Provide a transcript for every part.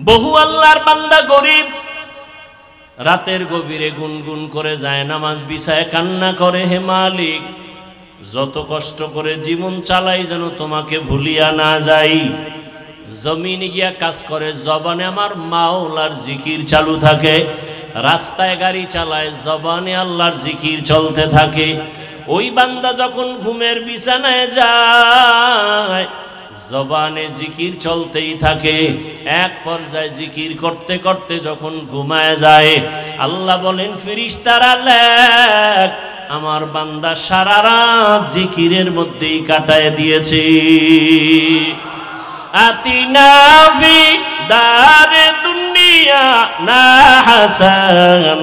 বহু আল্লাহর বান্দা গরিব রাতের গভীরে গুনগুন করে যায় নামাজ বিছায় কান্না করে, হে মালিক যত কষ্ট করে জীবন চালাই যেন তোমাকে ভুলিয়া না যাই। জমিনে গিয়া কাজ করে, জবানে আমার মাওলার জিকির চালু থাকে, রাস্তায় গাড়ি চালায়, জবানে আল্লাহর জিকির চলতে থাকে। ওই বান্দা যখন ঘুমের বিছানায় যায় জবানে জিকির চলতেই থাকে। এক পর্যায়ে জিকির করতে করতে যখন ঘুমায় যায় আল্লাহ বলেন, ফেরেশতারা লেখ আমার বান্দা সারা রাত জিকিরের মধ্যেই কাটায় দিয়েছে। আতিনা ফি দারে দুনিয়া না হাসান,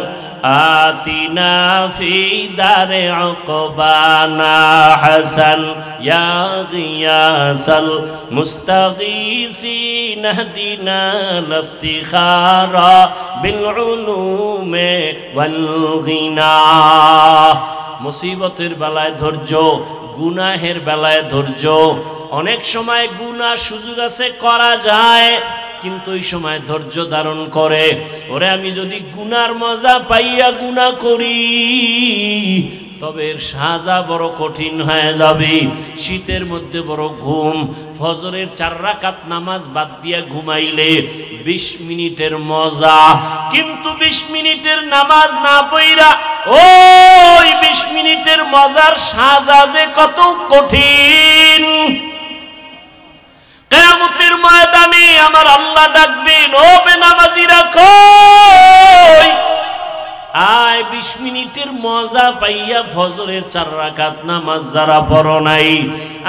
আতিনা ফি দারে উকবানা হাসান, ইয়া গিয়াসাল মুস্তাগীসিন হদিনা লিফতিখারা বিল উলুমে ওয়াল গিনা। মুসিবতের বেলায় ধৈর্য, গুনাহের বেলায় ধৈর্য। অনেক সময় গুনাহ সুযোগ আছে করা যায়, কিন্তু ওই সময় ধৈর্য ধারণ করে, ওরে আমি যদি গুনার মজা পাইয়া গুনাহ করি তবে এর সাজা বড় কঠিন হয়ে যাবে। শীতের মধ্যে বড় ঘুম, ফজরের 4 রাকাত নামাজ বাদ দিয়া ঘুমাইলে 20 মিনিটের মজা, কিন্তু 20 মিনিটের নামাজ না পড়া ওই 20 মিনিটের মজার সাজা যে কত কঠিন। কিয়ামতের ময়দানে আমার আল্লাহ ডাকবেন, ও বেনামাজিরা কই আয় 20 মিনিটের মজা পাইয়া ফজরের 4 রাকাত নামাজ যারা পড়ো নাই,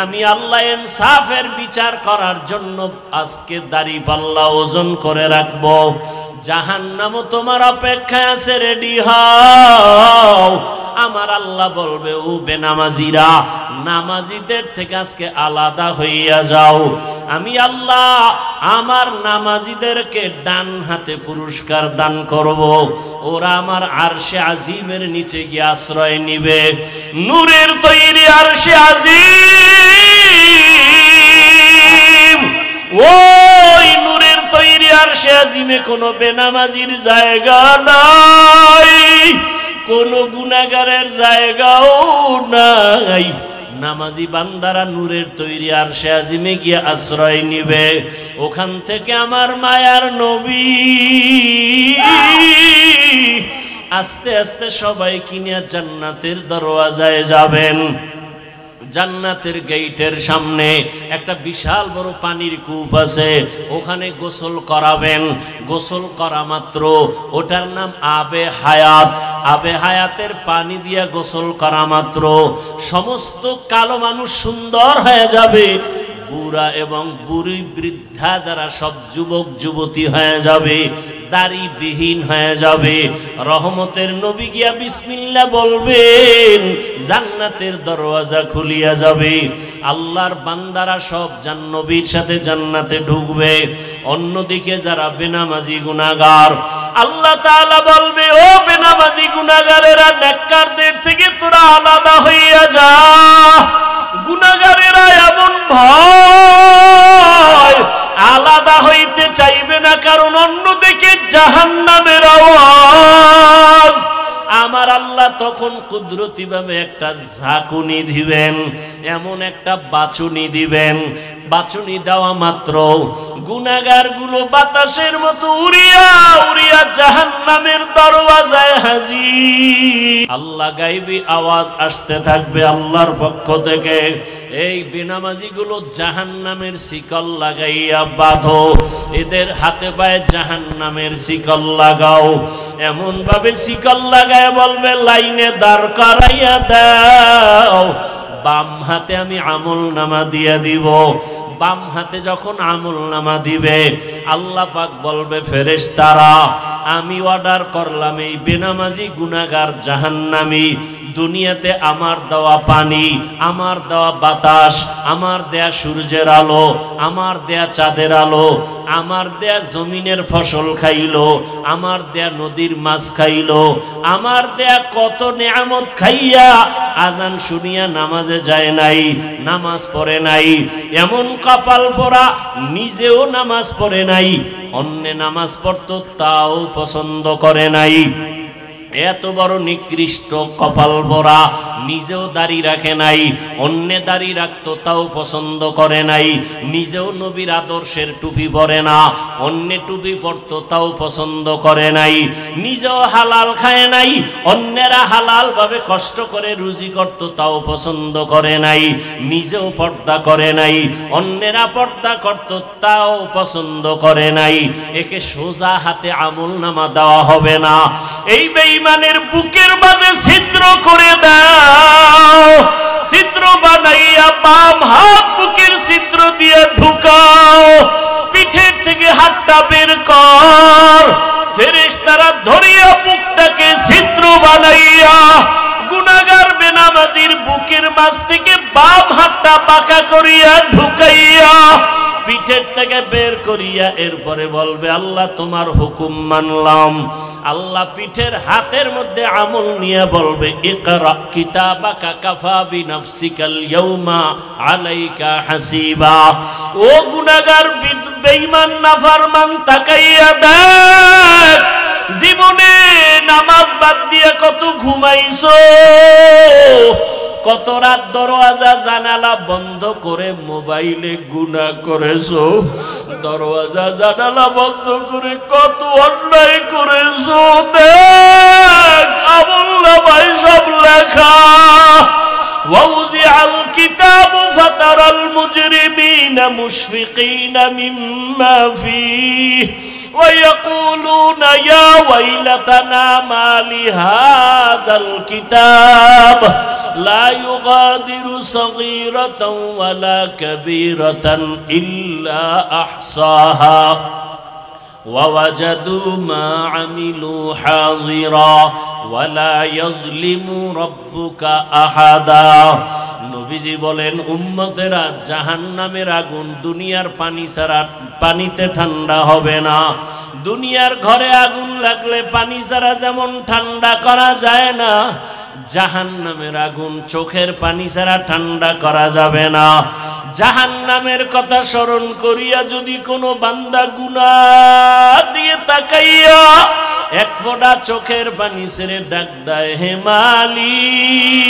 আমি আল্লাহ ইনসাফের বিচার করার জন্য আজকে দাড়ি পাল্লা ওজন করে রাখবো। জাহান্নামও তোমার অপেক্ষায় আছে, রেডি হও। আমার আল্লাহ বলবে, ও বেনামাজিরা নামাজিদের থেকে আজকে আলাদা হইয়া যাও। আমি আল্লাহ আমার নামাজিদেরকে ডান হাতে পুরস্কার দান করব, ওরা আমার আরশে আজিমের নিচে গিয়ে আশ্রয় নিবে। নূরের তৈরি আরশে আজিম, ওই নূরের তৈরি আরশে আজিমে কোনো বেনামাজির জায়গা নাই, কোনো গুনাহগারের জায়গাও নাই। নামাজি বান্দারা নূরের তৈরি আরশে আজিমে গিয়ে আশ্রয় নিবে। ওখান থেকে আমার মায়ার নবী আস্তে আস্তে সবাই কিনে জান্নাতের দরওয়াজায় যাবেন। জান্নাতের গেটের সামনে একটা বিশাল বড় পানির কূপ আছে, ওখানে গোসল করাবেন। গোসল করা মাত্র ওটার নাম আবে হায়াত। আবে হায়াতের পানি দিয়া গোসল করা মাত্র সমস্ত কালো মানুষ সুন্দর হয়ে যাবে, বুড়া এবং বুড়ি বৃদ্ধা যারা সব যুবক যুবতী হয়ে যাবে, দাড়িবিহীন হয়ে যাবে। রহমতের নবী গিয়া বিসমিল্লাহ বলবেন, জান্নাতের দরওয়াজা খুলিয়া যাবে। আল্লাহর বান্দারা সব নবীর সাথে জান্নাতে ঢুকবে। অন্যদিকে যারা বেনামাজি গুনাহগার, আল্লাহ তাআলা বলবে, ও বেনামাজি গুনাহগারেরা নেককারদের থেকে তোরা আলাদা হইয়া যা। গুনাহগারেরা এমন ভয় আলাদা হইতে চাইবে না, কারণ অন্যদিকে জাহান্নামের আওয়াজ। আমার আল্লাহ তখন কুদরতি ভাবে একটা ঝাঁকুনি দিবেন, এমন একটা বাছুনি দিবেন। বাছুনি দেওয়া মাত্র গুনাহগার গুলো বাতাসের মতো উড়িয়া উড়িয়া জাহান্নামের দরওয়াজায় হাজির। আল্লাহ গায়বী আওয়াজ আসতে থাকবে আল্লাহর পক্ষ থেকে, এই বেনামাজি গুলো জাহান্নামের শিকল লাগাইয়া বাঁধো, এদের হাতে পায়ে জাহান্নামের শিকল লাগাও। এমন ভাবে শিকল লাগায় বলবে, লাইনে দাঁড় করাইয়া দাও। বাম হাতে আমি আমল নামা দিয়ে দিব। বাম হাতে যখন আমল নামা দিবে আল্লাহ পাক বলবে, ফেরেশতারা আমি অর্ডার করলাম এই বেনামাজি গুনাহগার জাহান্নামী দুনিয়াতে আমার দেওয়া পানি, আমার দেওয়া বাতাস, আমার দেয়া সূর্যের আলো, আমার দেয়া চাঁদের আলো, আমার দেয়া জমিনের ফসল খাইলো, আমার দেয়া নদীর মাছ খাইলো, আমার দেয়া কত নেয়ামত খাইয়া আজান শুনিয়া নামাজে যায় নাই, নামাজ পড়ে নাই। এমন কপাল পোড়া, নিজেও নামাজ পড়ে নাই, অন্যে নামাজ পড়তো তাও পছন্দ করে নাই। এত বড় নিকৃষ্ট কপাল পোড়া, নিজেও দাড়ি রাখে নাই, অন্যে দাড়ি রাখতো তাও পছন্দ করে নাই, নিজেও নবীর আদর্শের টুপি পরে না, অন্যে টুপি পরতো তাও পছন্দ করে নাই, নিজেও হালাল খায় নাই, অন্যেরা হালাল ভাবে কষ্ট করে রুজি করতো তাও পছন্দ করে নাই, নিজেও পর্দা করে নাই, অন্যেরা পর্দা করতো তাও পছন্দ করে নাই। একে সোজা হাতে আমলনামা দেওয়া হবে না। এই বেঈমানের বুকের মাঝে ছিদ্র করে দাও, ছিদ্র বানাইয়া বাম হাত বুকের ছিদ্র দিয়ে ঢুকাও, পিঠের থেকে হাতটা বের কর, ফেরেশতারা ধরিয়া বুকটাকে ছিদ্র বানাইয়া গুনাহগার বেনামাজির বুকের মাঝ থেকে বাম হাতটা বাঁকা করিয়া ঢুকাইয়া পিঠের থেকে বের করিয়া এরপরে বলবে আল্লাহ তোমার হুকুম মানলাম। আল্লাহ পিঠের হাতের মধ্যে আমল নিয়ে বলবে ইকরা কিতাবাকা কাফা বিনাফসিকাল ইয়াউমা আলাইকা হাসিবা। ও গুনাহগার বেঈমান নাফরমান তাকাইয়া দেখ, জীবনে নামাজ বাদ দিয়ে কত ঘুমাইছো, কত রাত দরওয়াজা জানালা বন্ধ করে মোবাইলে গুনাহ করেছো, দরওয়াজা জানালা বন্ধ করে কত অন্যায় করেছো। দেখ আমলনামায় সব লেখা। ওয়াউজিআল কিতাবু ফাতারাল মুজরিমিনা মুশফিকিনা মিম্মা ফীহি ويقولون يا ويلتنا ما لهذا الكتاب لا يغادر صغيرة ولا كبيرة إلا أحصاها ووجدوا ما عملوا حاضرا ولا يظلم ربك أحدا। নবীজি বলেন উম্মতেরা জাহান্নামের আগুন দুনিয়ার পানি ছাড়া পানিতে ঠান্ডা হবে না। দুনিয়ার ঘরে আগুন লাগলে পানি ছাড়া যেমন ঠান্ডা করা যায় না, জাহান্নামের আগুন চোখের পানি ছাড়া ঠান্ডা করা যাবে না। জাহান্নামের কথা স্মরণ করিয়া যদি কোনো বান্দা গুনাহ দিয়ে তাকাইয়া এক ফোঁটা চোখের পানি ছেড়ে ডাক দেয় হে মালিক,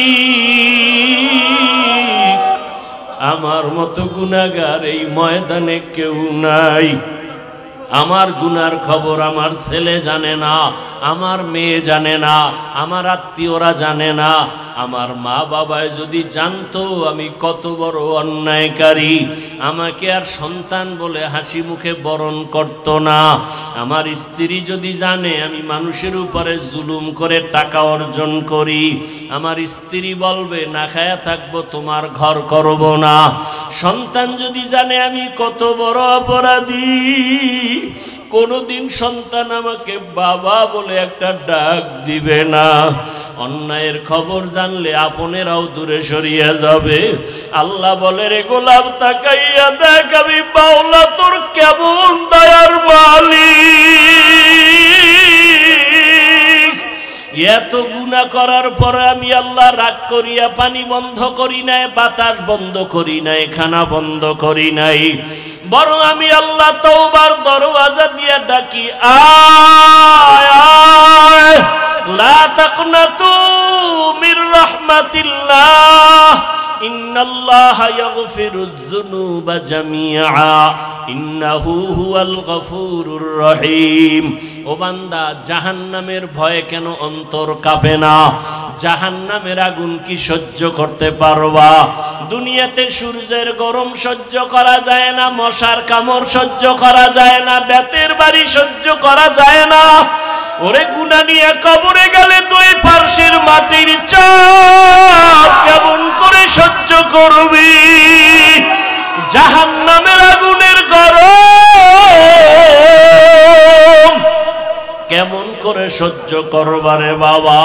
আমার মতো গুনাহগার এই ময়দানে কেউ নাই। আমার গুনার খবর আমার ছেলে জানে না, আমার মেয়ে জানে না, আমার আত্মীয়রা জানে না। আমার মা বাবায় যদি জানতো আমি কত বড় অন্যায়কারী, আমাকে আর সন্তান বলে হাসি মুখে বরণ করত না। আমার স্ত্রী যদি জানে আমি মানুষের উপরে জুলুম করে টাকা অর্জন করি, আমার স্ত্রী বলবে না খায়া থাকবো, তোমার ঘর করব না। সন্তান যদি জানে আমি কত বড় অপরাধী, কোনদিন সন্তান আমাকে বাবা বলে একটা ডাক দিবে না। অন্যায়ের খবর জানলে আপনেরাও দূরে সরিয়ে যাবে। আল্লাহ বলে রে গোলাম তাকাইয়া দেখ আমি মাওলা তোর কেমন দয়ার মালিক। এত গুনাহ করার পরে আমি আল্লাহ রাগ করিয়া পানি বন্ধ করি নাই, বাতাস বন্ধ করি নাই, খানা বন্ধ করি নাই, বরং আমি আল্লাহ তওবার দরওয়াজা দিয়া ডাকি আয় আয় লা তাকনাতু মির রাহমাতিল্লাহ ইন্নাল্লাহা ইয়াগফিরুয যুনুবা জামিআ ইন্নাহু হুয়াল গফুরুর রহিম। ও বান্দা জাহান্নামের ভয়ে কেন অন্তর কাঁপে না? জাহান্নামের আগুন কি সহ্য করতে পারবা? দুনিয়াতে সূর্যের গরম সহ্য করা যায় না, মশার কামড় সহ্য করা যায় না, বেতের বাড়ি সহ্য করা যায় না। ওরে গুনাহ নিয়ে কবরে গেলে দুই পার্শ্বের মাটির চাপ কেমন করে সহ্য করবি? জাহান্নামের আগুনের গরম কেমন করে সহ্য করবারে বাবা?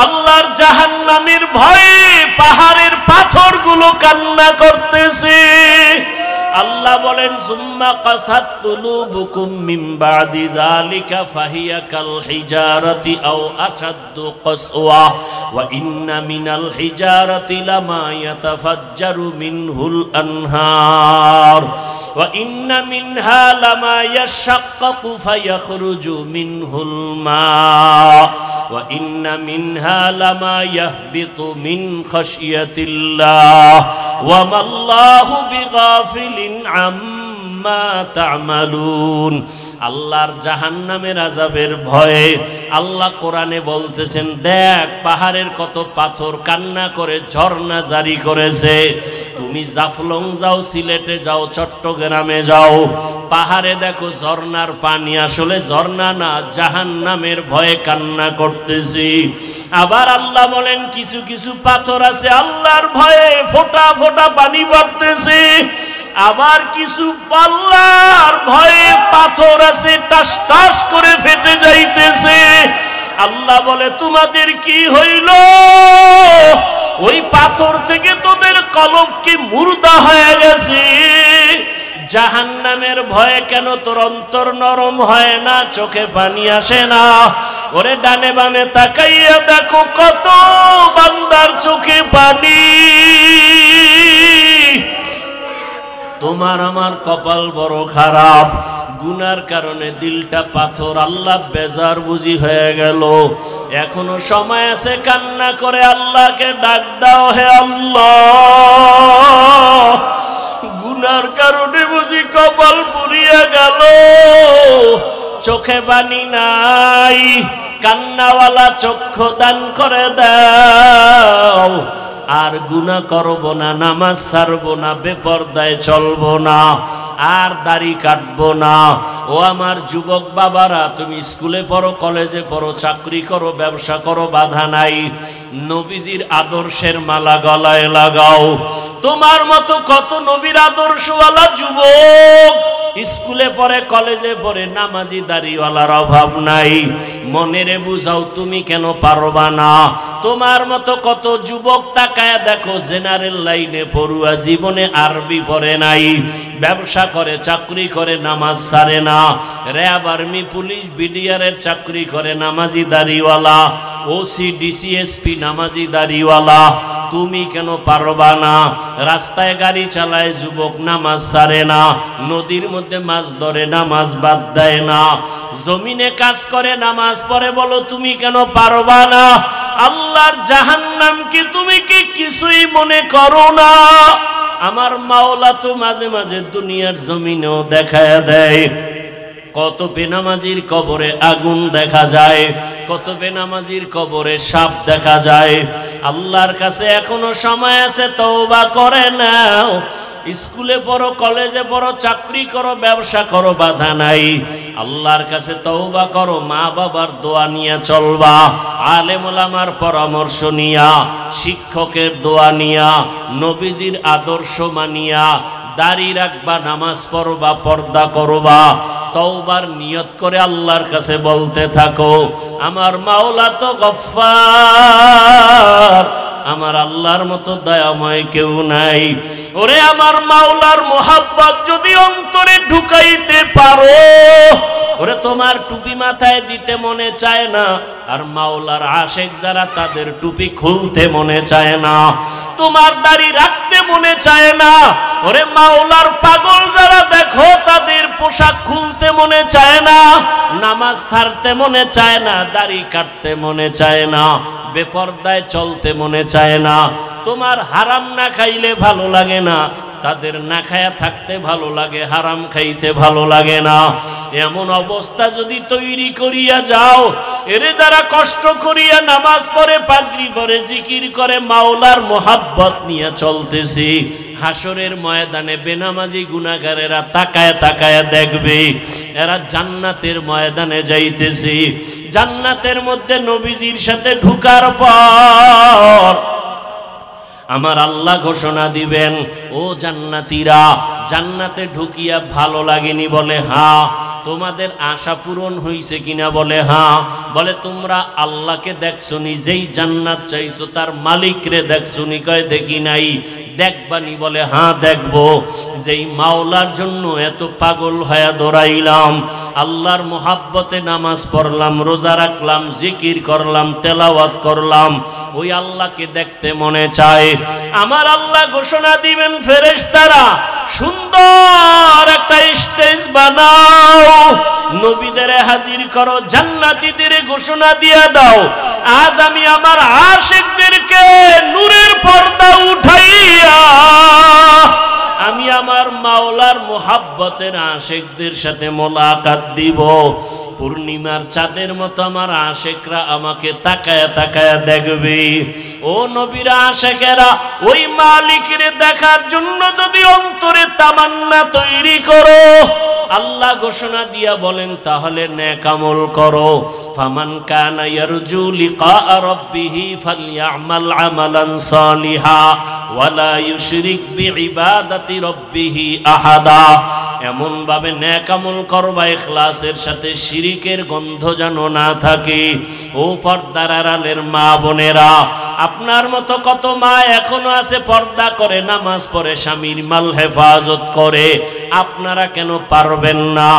আল্লাহর জাহান্নামের ভয়ে পাহাড়ের পাথরগুলো কান্না করতেছে। আল্লাহ বলেন সুম্মা কাসাত কুলুবুকুম মিন বাদি যালিকা ফাহিয়া কাল হিজারাতি আও আশাদ্দু কাসওয়া ওয়া ইন্না মিনাল হিজারাতি লামা ইয়াতাফাজ্জারু মিনহুল আনহার ওয়া ইন্না মিনহা লামা ইয়াশাক্কাকু ফায়াখরুজু মিনহুল মা ওয়া ইন্না মিনহা লামা ইয়াহবিতু মিন খাশিয়াতিল্লাহ ওয়া মাল্লাহু বিগাফিলিন আম্মা তা'মালুন। আল্লাহর জাহান্নামের আযাবের ভয়ে আল্লাহ কোরআনে বলতেছেন, দেখ পাহাড়ের কত পাথর কান্না করে ঝর্ণা জারি করেছে। তুমি জাফলং যাও, সিলেটে যাও, চট্টগ্রামে যাও, পাহাড়ে দেখো ঝর্ণার পানি আসলে ঝর্ণা না, জাহান্নামের ভয়ে কান্না করতেছি। আবার আল্লাহ বলেন কিছু কিছু পাথর আছে আল্লাহর ভয়ে ফোঁটা ফোঁটা পানি পড়তেছে। আবার কিছু পাল্লার ভয়ে পাথর আছে টাস টাস করে ফেটে যাইতেছে। আল্লাহ বলে তোমাদের কি হইল? ওই পাথর থেকে তোদের কলব কি মুর্দা হয়ে গেছে? জাহান্নামের ভয়ে কেন তোর অন্তর নরম হয় না, চোখে পানি আসে না? ওরে ডানে বামে তাকাইয়া দেখো কত বান্দার চোখে পানি। তোমার আমার কপাল বড় খারাপ, গুনার কারণে দিলটা পাথর। আল্লাহ বেজার বুঝি হয়ে গেল। এখনো সময় আছে, কান্না করে আল্লাহকে ডাক দাও, হে আল্লাহ গুনার কারণে বুঝি কপাল পুড়িয়া গেল, চোখে পানি নাই, কান্নাওয়ালা চক্ষু দান করে দাও। আর গুনাহ করব না, নামাজ ছাড়বো না, বেপরদায় চলবো না, আর দাড়ি কাটবো না। ও আমার যুবক বাবারা, তুমি স্কুলে পড়ো, কলেজে পড়ো, চাকরি করো, ব্যবসা করো, বাধা নাই। নবীজির আদর্শের মালা গলায় লাগাও। তোমার মতো কত নবীর আদর্শওয়ালা যুবক স্কুলে পড়ে, কলেজে পড়ে, নামাজি দাড়িওয়ালার অভাব নাই। মনেরে বুঝাও তুমি কেন পারবা না? তোমার মতো কত যুবক তাকায় দেখো জেনারেল লাইনে পড়ুয়া, জীবনে আরবি পড়ে নাই, ব্যবসা করে, চাকরি করে, নামাজ ছাড়ে না, র্যাব, আর্মি, পুলিশ, বিডিআরের চাকরি করে, নামাজি দাড়িওয়ালা, ওসি, ডিসিএসপি, নামাজি দাড়িওয়ালা। তুমি কেন পারবা না? রাস্তায় গাড়ি চালায় যুবক, নামাজ ছাড়ে না, নদীর মধ্যে মাছ ধরে, নামাজ বাদ দেয় না, জমিনে কাজ করে, নামাজ পড়ে, বলো তুমি কেন পারবা না? আল্লাহর জাহান্নাম কি তুমি কি কিছুই মনে করো না? আমার মাওলা তো মাঝে মাঝে দুনিয়ার জমিনেও দেখায় দেয়। কত বেনামাজির কবরে আগুন দেখা যায়, কত বেনামাজির কবরে সাপ দেখা যায়। আল্লাহর কাছে এখনো সময় আছে, তওবা করে নাও। স্কুলে পড়ো, কলেজে পড়ো, চাকরি করো, ব্যবসা করো, বাধা নাই। আল্লাহর কাছে তওবা করো, মা বাবার দোয়া নিয়ে চলবা, আলেম ওলামার পরামর্শ নিয়া, শিক্ষকের দোয়া নিয়া, নবীজির আদর্শ মানিয়া দাড়ি রাখবা, নামাজ পড়বা, পর্দা করবা, তওবার নিয়ত করে আল্লাহর কাছে বলতে থাকো, আমার মাওলা তো গফফার, আমার আল্লাহর মতো দয়াময় কেউ নাই। ওরে আমার মাওলার মোহাব্বত যদি অন্তরে ঢুকাইতে পারো, ওরে তোমার টুপি মাথায় দিতে মনে চায় না, আর মাওলার আশেক যারা তাদের টুপি খুলতে মনে চায় না, তোমার দাড়ি রাখতে মনে চায় না। ওরে মাওলার পাগল যারা দেখো তাদের পোশাক খুলতে মনে চায় না, নামাজ ছাড়তে মনে চায় না, দাড়ি কাটতে মনে চায় না, বেপরদায় চলতে মনে চায় না। তোমার হারাম না খাইলে ভালো লাগে না, তাদের না খায়া থাকতে ভালো লাগে, হারাম খাইতে ভালো লাগে না। এমন অবস্থা যদি তৈরি করিয়া যাও, এরে যারা কষ্ট করিয়া নামাজ পড়ে, পাগড়ি পরে, জিকির করে, মাওলার মোহাব্বত নিয়ে চলতেছি, হাসরের ময়দানে বেনামাজি গুনাহগারেরা তাকায় তাকায় দেখবে এরা জান্নাতের ময়দানে যাইতেছি। জান্নাতের মধ্যে নবীজির সাথে ঢুকার পর আমার আল্লাহ ঘোষণা দিবেন, ও ও জান্নাতীরা, জান্নাতে ঢুকিয়া ভালো লাগেনি? বলে হ্যাঁ। তোমাদের আশা পূরণ হইছে কিনা? বলে হ্যাঁ। বলে তোমরা আল্লাহকে দেখছনি? যেই জান্নাত চাইছো তার মালিকরে দেখছনি? কয় দেখি নাই। দেখবানি? বলে হ্যাঁ দেখবো। যেই মাওলার জন্য এত পাগল হয়ে দৌড়াইলাম, আল্লাহর মোহাব্বতে নামাজ পড়লাম, রোজা রাখলাম, জিকির করলাম, তেলাওয়াত করলাম, ওই আল্লাহকে দেখতে মনে চায়। আমার আল্লাহ ঘোষণা দিবেন, ফেরেশতারা সুন্দর একটা স্টেজ বানাও, নবীদের হাজির করো, জান্নাতীদের ঘোষণা দিয়ে দাও, আজ আমি আমার আশিকদেরকে নূরের পর্দা উঠাইয়া আমি আমার মাওলার মোহাব্বতের আশিকদের সাথে মোলাকাত দিব। পূর্ণিমার চাঁদের মতো আমার আশিকরা আমাকে তাকায়া তাকায়া দেখবে। ও নবীর আশিকেরা, ওই মালিকের দেখার জন্য যদি অন্তরে তামান্না তৈরি করো, আল্লাহ ঘোষণা দিয়া বলেন তাহলে নেক আমল করো। ফামান কানা ইয়ারজু লিকা রাব্বিহি ফালইআমাল আমালান সালিহা ওয়ালা ইউশরিক বিইবাদাতি রাব্বিহি আহাদা। এমন ভাবে নেক আমল করবা ইখলাসের সাথে, শিরিকের গন্ধ যেন না থাকে। ও পর্দার আড়ালের মা বোনেরা, আপনার মতো কত মা এখনো আছে পর্দা করে, নামাজ পড়ে, স্বামীর মাল হেফাজত করে। আপনারা কেন পারবেন না?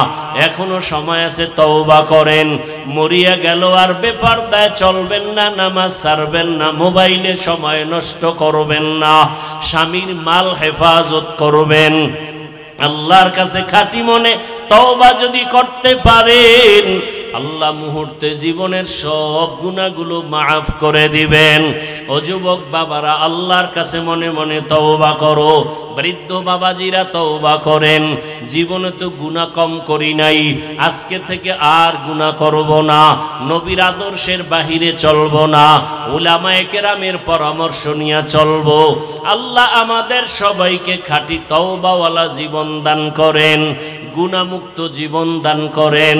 এখনো সময় আছে, তওবা করেন। মরিয়া গেল আর বেপরদায় চলবেন না, নামাজ ছাড়বেন না, মোবাইলে সময় নষ্ট করবেন না, স্বামীর মাল হেফাজত করবেন। আল্লাহর কাছে খাঁটি মনে তওবা যদি করতে পারেন, আল্লাহ মুহূর্তে জীবনের সব গুনাহগুলো মাফ করে দিবেন। ও যুবক বাবারা, আল্লাহর কাছে মনে মনে তওবা করো। বৃদ্ধ বাবাজিরা তওবা করেন। জীবনে তো গুনাহ কম করি নাই, আজকে থেকে আর গুনাহ করব না, নবীর আদর্শের বাহিরে চলব না, উলামায়ে কেরামের পরামর্শ নিয়ে চলব। আল্লাহ আমাদের সবাইকে খাঁটি তওবাওয়ালা জীবন দান করেন, গুনাহমুক্ত জীবন দান করেন,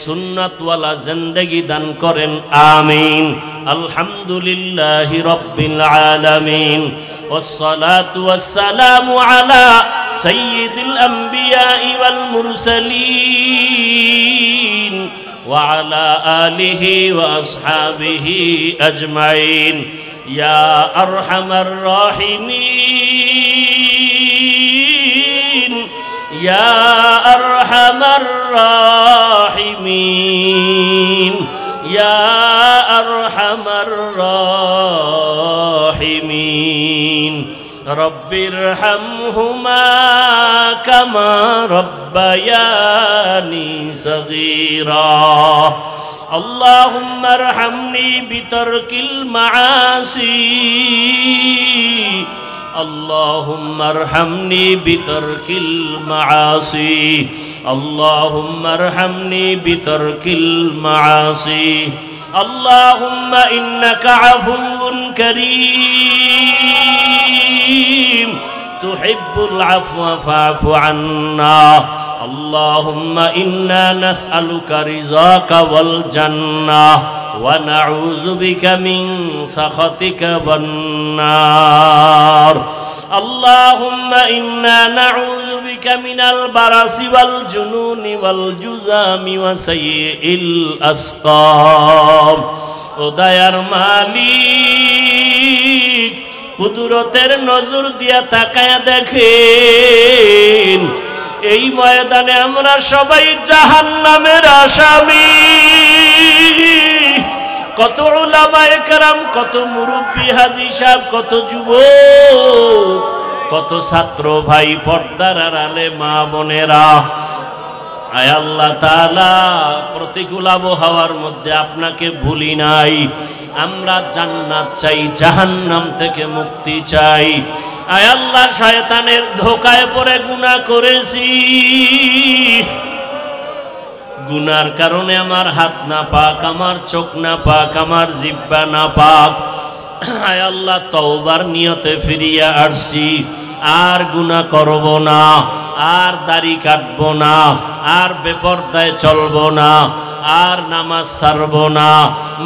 সুন্নাতওয়ালা জিন্দেগি দান করেন। আমিন। আলহামদুলিল্লাহি রাব্বিল আলামিন, ওয়াসসালাতু ওয়াসসালামু আলা সাইয়্যিদিল আমবিয়াই ওয়াল মুরসালিন ওয়া আলা আলিহি ওয়া আসহাবিহি আজমাইন। ইয়া আরহামার রাহিমিন, ইয়া আরহামার রাহিমিন, ইয়া আরহামার রাহিমিন। রব্বিরহামহুমা কামা রব্বায়ানি সগীরা। আল্লাহুম্মা আরহামনি বিতারকিল মাআসি, আল্লাহুম্মা আরহামনি বিতারকিল মাআসি, আল্লাহুম্মা আরহামনি বিতারকিল মাআসি। আল্লাহুম্মা ইন্নাকা আফুউন কারীম তুহিব্বুল আফওয়া ফা'ফু আন্না। আল্লাহুম্মা ইন্না নাসআলুকা রিযাকা ওয়াল জান্নাহ ওয়া নাউযু বিকা মিন সাখাতিকা ওয়ান নার। আল্লাহুম্মা ইন্না নাউযু বিকা মিনাল বারাসি ওয়াল জুনুনি ওয়াল জুযামি ওয়া সাইয়্যিল আসকাম। ও দয়ার মালিক, কুদরতের নজর দিয়া তাকায়া দেখেন, এই ময়দানে আমরা সবাই জাহান্নামের আসামি। কত উলামায়ে কেরাম, কত মুরব্বী হাজী সাহেব, কত যুবক, কত ছাত্র ভাই, পর্দার আড়ালে মা বোনেরা। আয় আল্লাহ তাআলা, প্রতিকূল আবহাওয়ার মধ্যে আপনাকে ভুলি নাই। আমরা জান্নাত চাই, জাহান্নাম থেকে মুক্তি চাই। আয় আল্লাহ, শয়তানের ধোঁকায় পড়ে গুনাহ করেছি, গুনার কারণে আমার হাত না পাক, আমার চোখ না পাক, আমার জিহ্বা না পাক। আয় আল্লাহ, তওবার নিয়তে ফিরিয়া আসছি, আর গুনাহ করব না, আর দাড়ি কাটবো না, আর বেপরদায় চলবো না। আর নামাজ ছাড়ব না,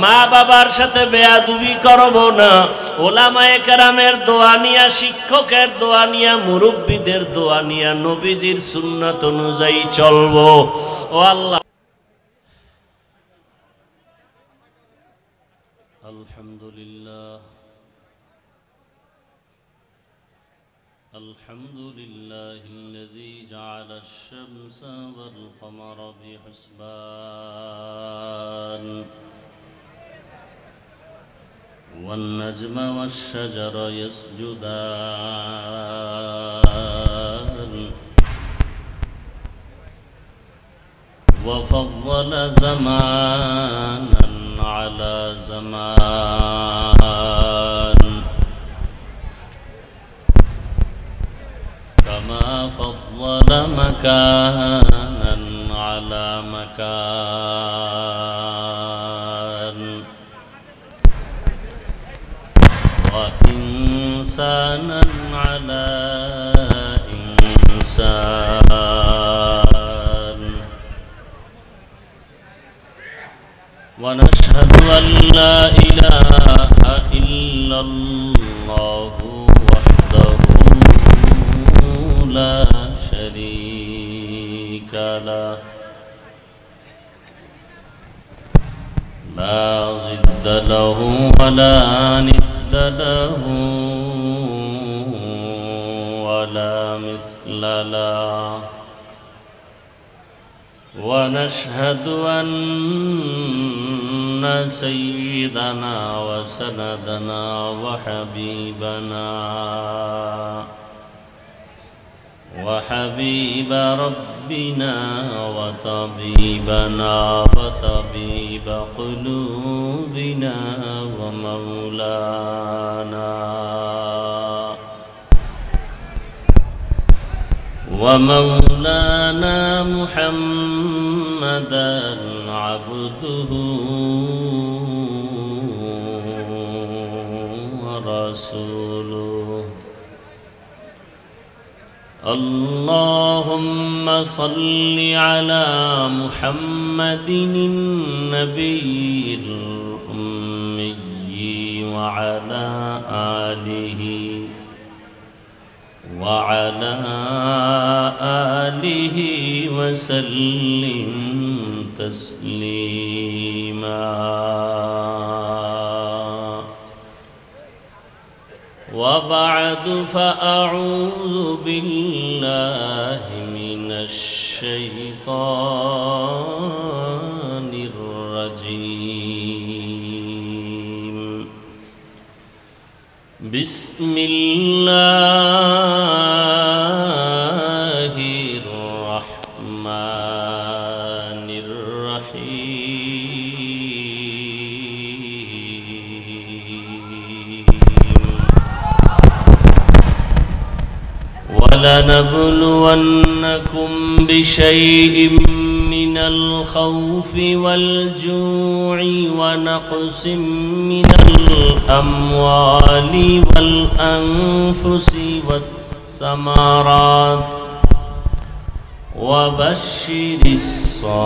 মা বাবার সাথে বেয়াদবি করব না, ওলামায়ে কেরামের দোয়া নিয়া, শিক্ষকের দোয়া নিয়া, মুরব্বীদের দোয়া নিয়া নবীজির সুন্নাত অনুযায়ী চলব। ও আল্লাহ, আলহামদুলিল্লাহ الذي جعل الشمس والقمر بحسبان والنجم والشجر يسجدان وفضل زمانا على زمان كما فضل مكانا على مكان وإنسانا على إنسان ونشهد أن لا إله إلا الله وحده لا شريك له لا ضد له ولا ند له ولا مثل له ونشهد أن سيدنا وسندنا وحبيب ربنا وطبيبنا وطبيب قلوبنا ومولانا محمدا عبده ورسوله اللهم صل على محمد النبي الأمي وعلى آله وسلم تسليما وبعد فأعوذ بالله من الشيطان الرجيم بسم الله الرحمن الرحيم ولنبلونكم بشيء من الخوف والجوع ونقص من الأموال والأنفس والثمرات وبشر الصابرين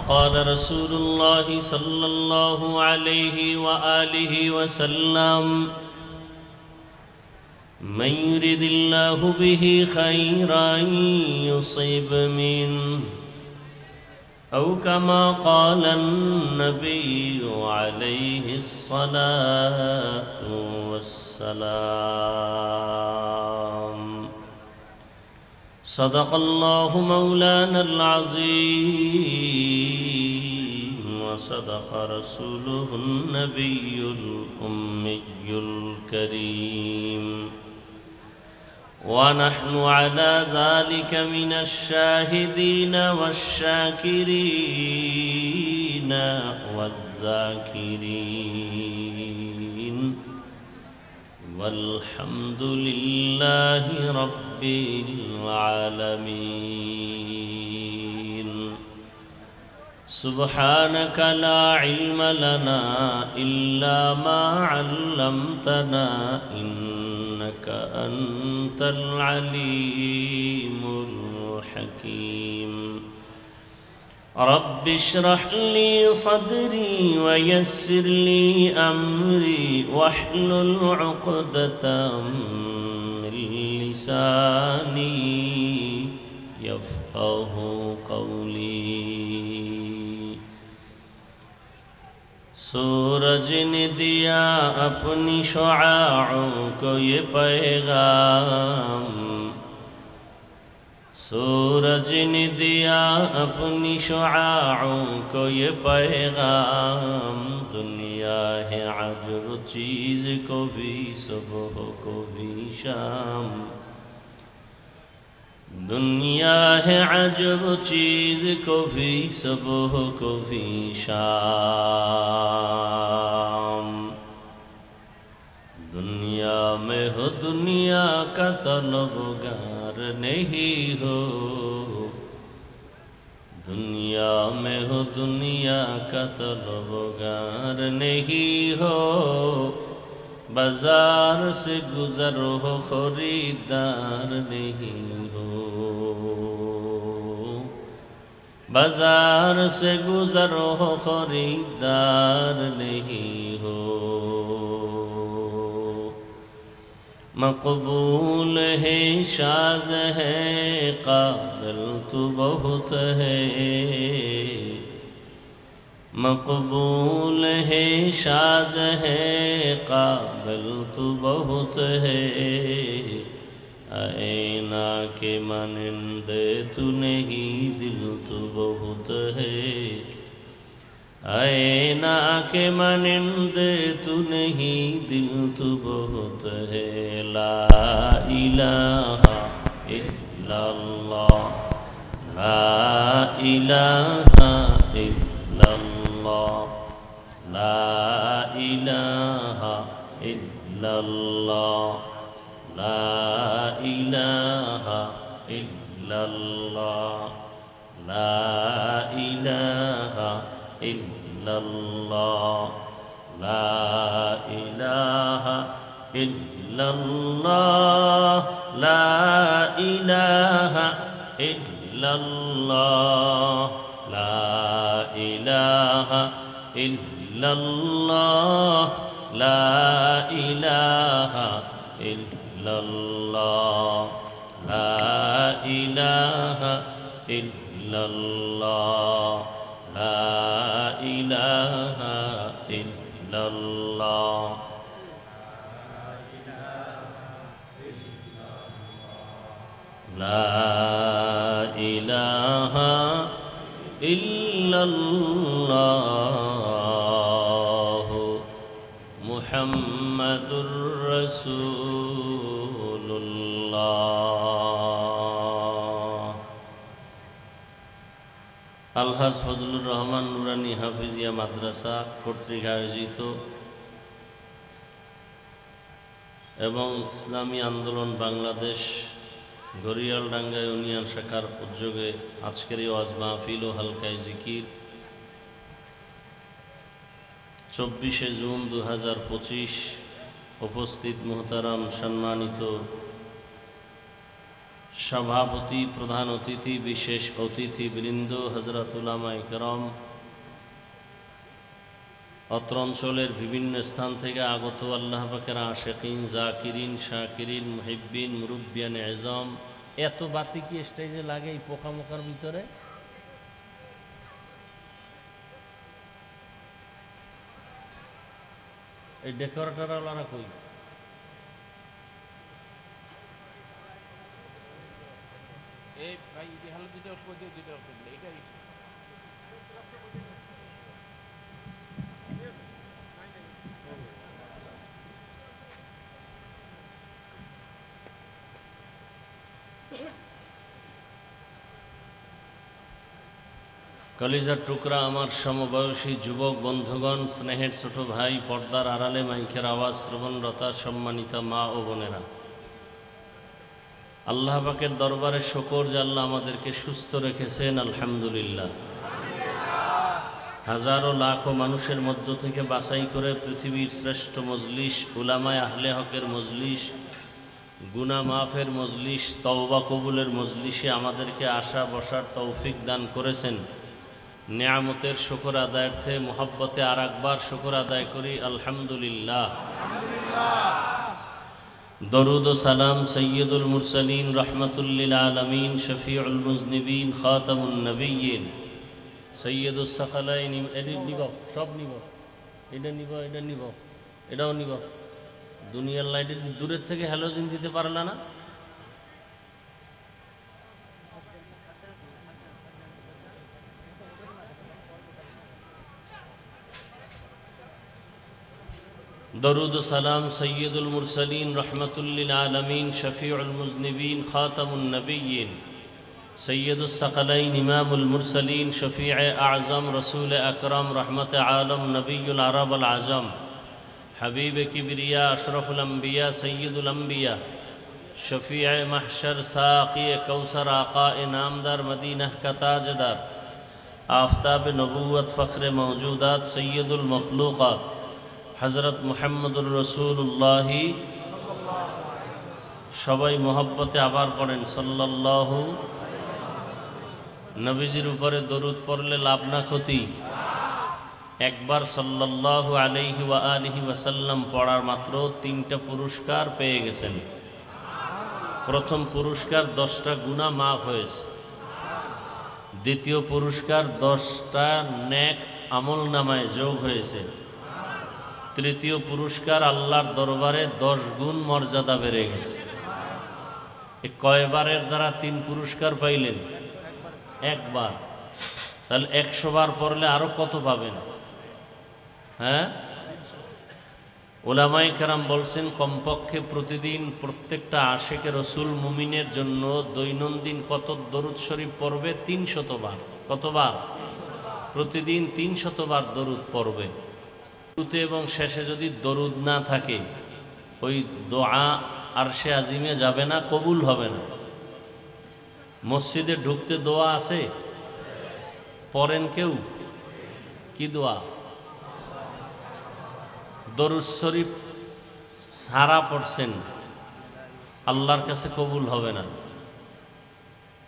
قال رسول الله صلى الله عليه وآله وسلم من يرد الله به خيرا يصيب منه أو كما قال النبي عليه الصلاة والسلام صدق الله مولانا العظيم وصدق رسوله النبي الأمي الكريم ونحن على ذلك من الشاهدين والشاكرين والذاكرين والحمد لله رب العالمين سبحانك لا علم لنا إلا ما علمتنا إنك أنت العليم الحكيم رب اشرح لي صدري ويسر لي أمري واحلل عقدة من لساني يفقه قولي सूरज ने दिया अपनी शुआओं को ये पैगाम सूरज ने दिया अपनी शुआओं को ये पैगाम दुनिया है अजब चीज़ को भी सुबह को भी शाम दुनिया है अजब चीज़ को भी सुबह को भी शाम दुनिया में हो दुनिया का तलबगार नहीं हो दुनिया में हो दुनिया का तलबगार नहीं हो बाजार से गुजर हो खरीदार नहीं हो बाजार से गुजर हो खरीदार नहीं हो मकबूल है शाद है काबिल तो बहुत है मकबूल है शाद है काबिल तो बहुत है आईना के मानिंदे तू नहीं दिल तो बहुत है आईना के मानिंदे तू नहीं दिल तो बहुत है ला इलाहा इल्लल्लाह ला इलाहा इल्लल्लाह ला इलाहा इल्लल्लाह ला इलाहा इल्लल्लाह ला इलाहा इल्लल्लाह ला इलाहा इल्लल्लाह ला इलाहा इल्लल्लाह ला इलाहा इल्लल्लाह ला इलाहा इल्लल्लाह ला इलाहा इल्लल्लाह ला इलाहा इल्लल्लाह ला इलाहा इल्लल्लाह मुहम्मदुर रसूलुल्लाह আলহাজ ফজলুর রহমান নুরানি হাফিজিয়া মাদ্রাসা কর্তৃক আয়োজিত এবং ইসলামী আন্দোলন বাংলাদেশ গড়িয়ালডাঙ্গা ইউনিয়ন শাখার উদ্যোগে আজকের এই ওয়াজ মাহফিল ও হালকায়ে জিকির 24শে জুন 2025 উপস্থিত মুহতারাম সম্মানিত সভাপতি প্রধান অতিথি বিশেষ অতিথিবৃন্দ হযরত উলামায়ে কেরাম অত্র অঞ্চলের বিভিন্ন স্থান থেকে আগত আল্লাহ পাকের আশিকিন জাকিরিন শাকিরিন মুহিব্বিন মুরব্বিয়ান আযম এত বাতি কি স্টেজে লাগে এই পোকামোকার ভিতরে এই ডেকোরেটরওয়ালারা কই এই ভাই এই হাল দিতে অল্প দিয়ে দিতে অল্প এটাই কলিজার টুকরা আমার সমবয়সী যুবক বন্ধুগণ স্নেহের ছোট ভাই পর্দার আড়ালে মাইকের আওয়াজ শ্রবণরতা সম্মানিতা মা ও বোনেরা আল্লাহ পাকের দরবারে শুকর যে আল্লাহ আমাদেরকে সুস্থ রেখেছেন আলহামদুলিল্লাহ হাজারো লাখো মানুষের মধ্য থেকে বাছাই করে পৃথিবীর শ্রেষ্ঠ মজলিস, উলামায়ে আহলে হকের মজলিস, গুনাহ মাফের মজলিস, তওবা কবুলের মজলিসে আমাদেরকে আসা বসার তৌফিক দান করেছেন। নিয়ামতের শুকর আদায়ার্থে মোহাব্বতে আর একবার শুকর আদায় করি, আলহামদুলিল্লাহ। দরুদ ও সালাম সৈয়দুল মুরসালিন, রহমতুল্লিল আলমিন, শফিউল মুজনিবিন, খাতামুন নবিয়্যিন, সৈয়দুস সাকালাইন। নিব, সব নিব, এটা নিব, এটা নিব, এটাও নিব। দুনিয়ার লাইটে দূরের থেকে হ্যালোজিন দিতে পারলা না? দরুদ সালাম সৈয়দুল মুরসালিন, রহমতুল্লিল আলমিন, শফিউল মুজনিবিন, খাতামুন নবিয়্যিন, সৈয়দুস সাকালাইন, ইমামুল মুরসালিন, শফিয়ে আজম, রসুল আকরম, রহমত আলম, নবিয়ুল আরব আল আজম, হাবিব কিবরিয়া, আশরফুল আম্বিয়া, সৈয়দুল আম্বিয়া, শফিয়ে মাহশর, সাকি কৌসর, আকা নামদার, মদীনা का ताजदार, आफताब नबूवत, फ़ख्र मौजूदात, सैयदुल मखलूक़ात, हज़रत मुहम्मदुर रसूलुल्लाह। সবাই মোহব্বতে আবার পড়েন সাল্লাল্লাহু। নবীজির উপরে দরুদ পড়লে লাভ না ক্ষতি? একবার সাল্লাল্লাহু আলাইহি ওয়া আলিহি ওয়াসাল্লাম পড়ার মাত্র 3টা পুরস্কার পেয়ে গেছেন। প্রথম পুরস্কার 10টা গুনাহ মাফ হয়েছে। দ্বিতীয় পুরস্কার 10টা নেক আমল নামায় যোগ হয়েছে। তৃতীয় পুরস্কার আল্লাহর দরবারে 10 গুণ মর্যাদা বেড়ে গেছে। কয়বারের দ্বারা 3 পুরস্কার পাইলেন? একবার। তাহলে 100 বার পড়লে আরো কত পাবেন? হ্যাঁ, উলামায়ে কেরাম বলছেন কমপক্ষে প্রতিদিন প্রত্যেকটা আশিকে রসুল মুমিনের জন্য দৈনন্দিন কত দরুদ শরীফ পড়বে? 300 বার। কতবার? প্রতিদিন 300 বার দরুদ পড়বে। শুরুতে এবং শেষে যদি দরুদ না থাকে, ওই দোয়া আরশে আজিমে যাবে না, কবুল হবে না। মসজিদে ঢুকতে দোয়া আছে? পড়েন কেউ? কি দোয়া? দরুদ শরীফ সারা পড়ছেন, আল্লাহর কাছে কবুল হবে না।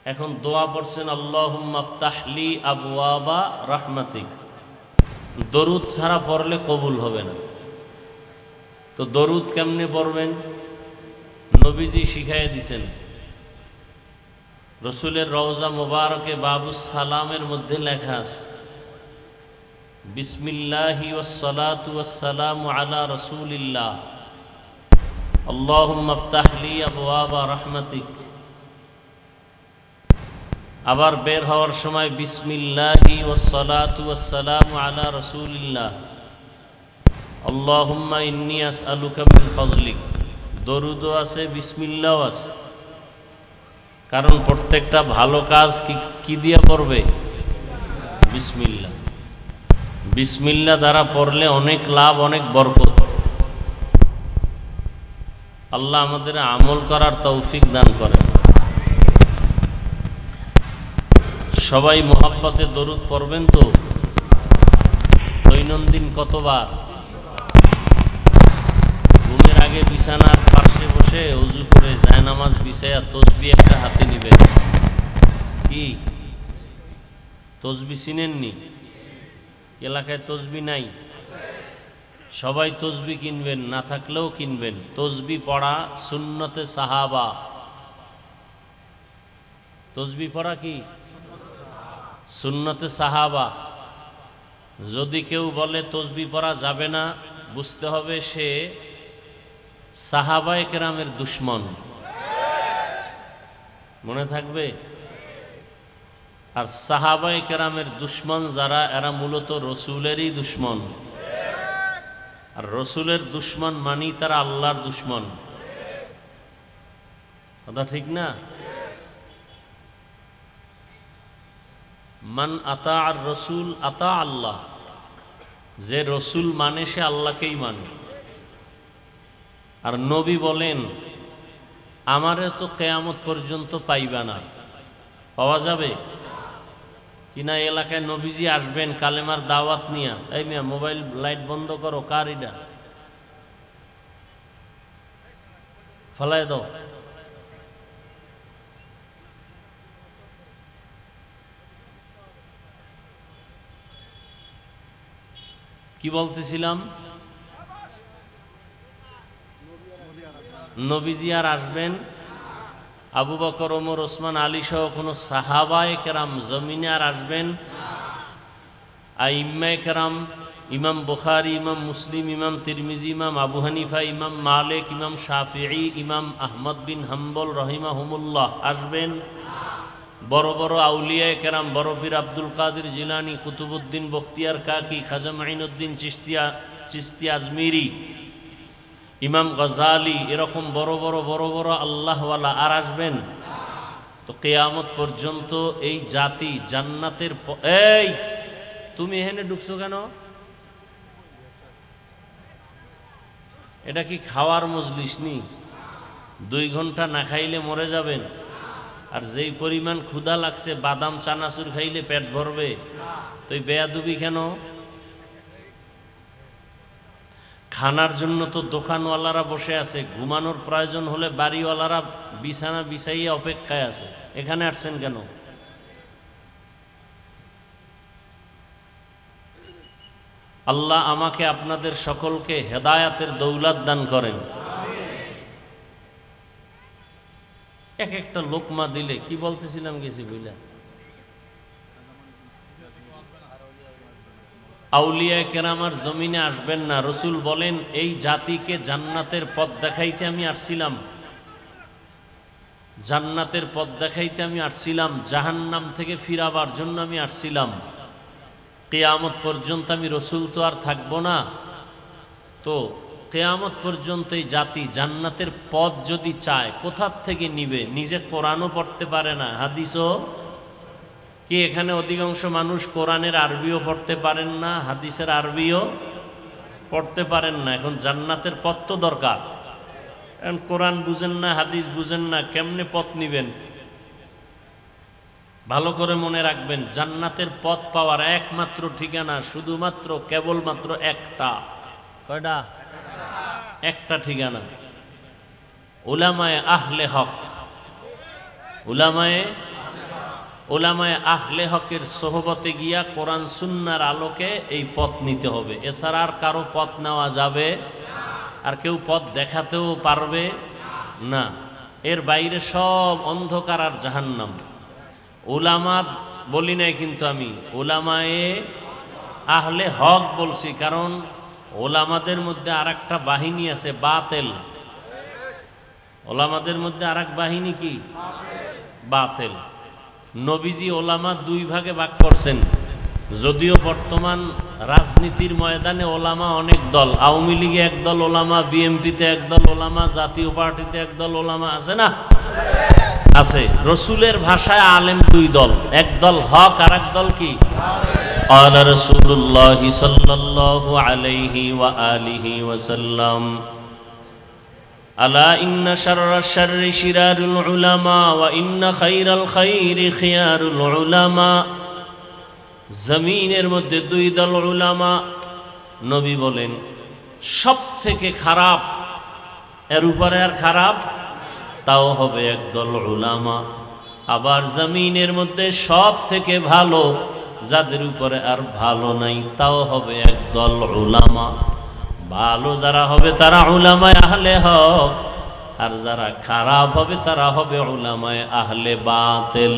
এখন দোয়া পড়ছেন আল্লাহুম্মা আফতাহলি আবওয়াবা রাহমাতিক, দরুদ ছাড়া পড়লে কবুল হবে না। তো দরুদ কেমনে পড়বেন? নবীজি শিখাইয়া দিছেন। রসুলের রওজা মুবারকে বাবুস সালামের মধ্যে লেখা আছে বিসমিল্লাহি ওয়াসসালাতু ওয়াসসালামু আলা রাসূলিল্লাহ আল্লাহুম্মা আফতাহলি আবওয়াবা রাহমাতিক। আবার বের হওয়ার সময় বিসমিল্লাহি ওয়াসসালাতু ওয়াসসালামু আলা রাসূলিল্লাহ আল্লাহুম্মা ইন্নী আসআলুকা মিন ফাযলিক। দরুদও আছে, বিসমিল্লাহও আছে। কারণ প্রত্যেকটা ভালো কাজ কি দিয়ে পড়বে? বিসমিল্লাহ। বিসমিল্লাহ দ্বারা পড়লে অনেক লাভ, অনেক বরকত। আল্লাহ আমাদের আমল করার তৌফিক দান করেন। সবাই মোহাব্বতে দরুদ পড়বেন তো? দৈনন্দিন কতবার? ঘুমের আগে বিছানার পাশে বসে ওযু করে জায়নামাজ বিছায়া তসবিহ একটা হাতে নেবেন। কি তসবিহ চিনেননি? এলাকায় তসবিহ নাই? সবাই তসবিহ কিনবেন, না থাকলেও কিনবেন। তসবিহ পড়া সুন্নতে সাহাবা। তসবিহ পড়া কি সুন্নতে সাহাবা। যদি কেউ বলে তসবিহ পড়া যাবে না, বুঝতে হবে সে সাহাবায়ে কেরামের দুশমন। মনে থাকবে? আর সাহাবায়ে কেরামের দুশমন যারা, এরা মূলত রসুলেরই দুশমন। আর রসুলের দুশমন মানি তারা আল্লাহর দুশমন। কথা ঠিক না? মান আতা আর রসুল আতা আল্লাহ। যে রসুল মানে সে আল্লাহকেই মানে। আর নবী বলেন আমারে তো কিয়ামত পর্যন্ত পাইবা না। পাওয়া যাবে? কিনা এলাকায় নবীজি আসবেন কালেমার দাওয়াত নিয়া। এই মিয়া মোবাইল লাইট বন্ধ করো, কার এটা ফলাই দাও। কি বলতেছিলাম? নবীজি আর আসবেন, আবু বকর, ওমর, ওসমান, আলী সহ কোনো সাহাবায়ে কেরাম জমিনে আর আসবেন? আইম্মায়ে কেরাম, ইমাম বুখারী, ইমাম মুসলিম, ইমাম তিরমিজি, ইমাম আবু হানিফা, ইমাম মালিক, ইমাম শাফিঈ, ইমাম আহমদ বিন হাম্বল রহিমাহুমুল্লাহ আসবেন? বড় বড় আউলিয়ায়ে কেরাম, বড় পীর আব্দুল কাদের জিলানী, কুতুবউদ্দিন বখতিয়ার কাকি, খাজা মাইনুদ্দিন চিশতি আজমিরি, ইমাম গজালি, এরকম বড় বড় আল্লাহওয়ালা আর আসবেন? তো কিয়ামত পর্যন্ত এই জাতি জান্নাতের এই তুমি এখানে ঢুকছো কেন? এটা কি খাওয়ার মজলিস নি? 2 ঘন্টা না খাইলে মরে যাবেন। আর যেই পরিমাণ ক্ষুধা লাগছে, বাদাম চানাচুর খাইলে পেট ভরবে। তো এই বেয়াদবি কেন? খানার জন্য তো দোকানওয়ালারা বসে আছে, ঘুমানোর প্রয়োজন হলে বাড়িওয়ালারা বিছানা বিছাইয়ে অপেক্ষায় আছে। এখানে আসছেন কেন? আল্লাহ আমাকে আপনাদের সকলকে হেদায়াতের দৌলত দান করেন। এক একটা লোকমা দিলে কি বলতেছিলাম গেছি বুঝলা। আউলিয়া কেরামার জমিনে আসবেন না। রসুল বলেন এই জাতিকে জান্নাতের পথ দেখাইতে আমি আসছিলাম, জান্নাতের পথ দেখাইতে আমি আসছিলাম, জাহান্নাম থেকে ফিরাবার জন্য আমি আসছিলাম। কিয়ামত পর্যন্ত আমি রসুল তো আর থাকবো না। তো কিয়ামত পর্যন্ত এই জাতি জান্নাতের পথ যদি চায় কোথার থেকে নিবে? নিজে কোরআনও পড়তে পারে না, হাদিসও কি এখানে অধিকাংশ মানুষ কোরআনের আরবিও পড়তে পারেন না, হাদিসের আরবিও পড়তে পারেন না। এখন জান্নাতের পথ তো দরকার। এখন কোরআন বুঝেন না, হাদিস বুঝেন না, কেমনে পথ নিবেন? ভালো করে মনে রাখবেন, জান্নাতের পথ পাওয়ার একমাত্র ঠিকানা শুধুমাত্র কেবলমাত্র একটা। কয়টা? একটা ঠিকানা, উলামায়ে আহলে হক। উলামায়ে আহলে হকের সোহবতে গিয়া কোরআন সুন্নাহর আলোকে এই পথ নিতে হবে। এছাড়া আর কারো পথ নেওয়া যাবে? আর কেউ পথ দেখাতেও পারবে না। এর বাইরে সব অন্ধকার আর জাহান্নাম। উলামা বলি নাই কিন্তু আমি, উলামায়ে আহলে হক বলছি, কারণ ওলামাদের মধ্যে আর একটা বাহিনী আছে, বাতেল। ওলামাদের মধ্যে আর এক বাহিনী কি? বাতেল। নবীজি ওলামা 2 ভাগে ভাগ করছেন। যদিও বর্তমান রাজনীতির ময়দানে ওলামা অনেক দল, আওয়ামী লীগে একদল ওলামা, বিএনপিতে একদল ওলামা, জাতীয় পার্টিতে একদল ওলামা আছে না? আছে। রসুলের ভাষায় আলেম 2 দল, একদল হক আর এক দল কি? قال رسول الله صلى الله عليه وآله وسلم ألا إن شر الشر شرار العلماء وإن خير الخير خيار العلماء। জমিনের মধ্যে 2 দল উলামা। নবী বলেন সব থেকে খারাপ, এর উপরে আর খারাপ, তাও হবে একদল উলামা। আবার জমিনের মধ্যে সব থেকে ভালো, যাদের উপরে আর ভালো নাই, তাও হবে একদল উলামা। ভালো যারা হবে তারা উলামায়ে আহলে হক, আর যারা খারাপ হবে তারা হবে উলামায়ে আহলে বাতিল।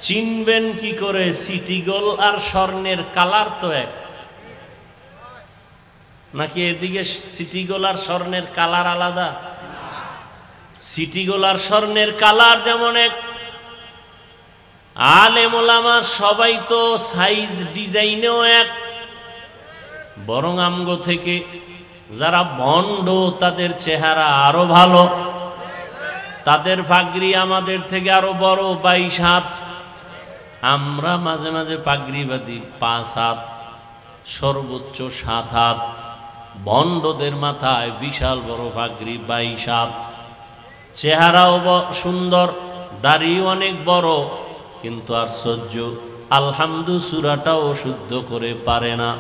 চিনবেন কি করে? সিটি গোল আর স্বর্ণের কালার তো এক নাকি? এদিকে সিটি গোল আর স্বর্ণের কালার আলাদা? সিটি গোল আর স্বর্ণের কালার যেমন এক, আলেম ওলামা সবাই তো সাইজ ডিজাইনেও এক। বরং আমগো থেকে যারা ভণ্ড তাদের চেহারা আরো ভালো, তাদের পাগড়ি আমাদের থেকে আরো বড়, 22 হাত। আমরা মাঝে মাঝে পাগড়ি বাঁধি 5 হাত, সর্বোচ্চ 7 হাত। ভণ্ডদের মাথায় বিশাল বড় পাগড়ি, 22 হাত। চেহারাও সুন্দর, দাড়ি অনেক বড়, কিন্তু আশ্চর্য, আলহামদু সূরাটাও শুদ্ধ করে পারে না।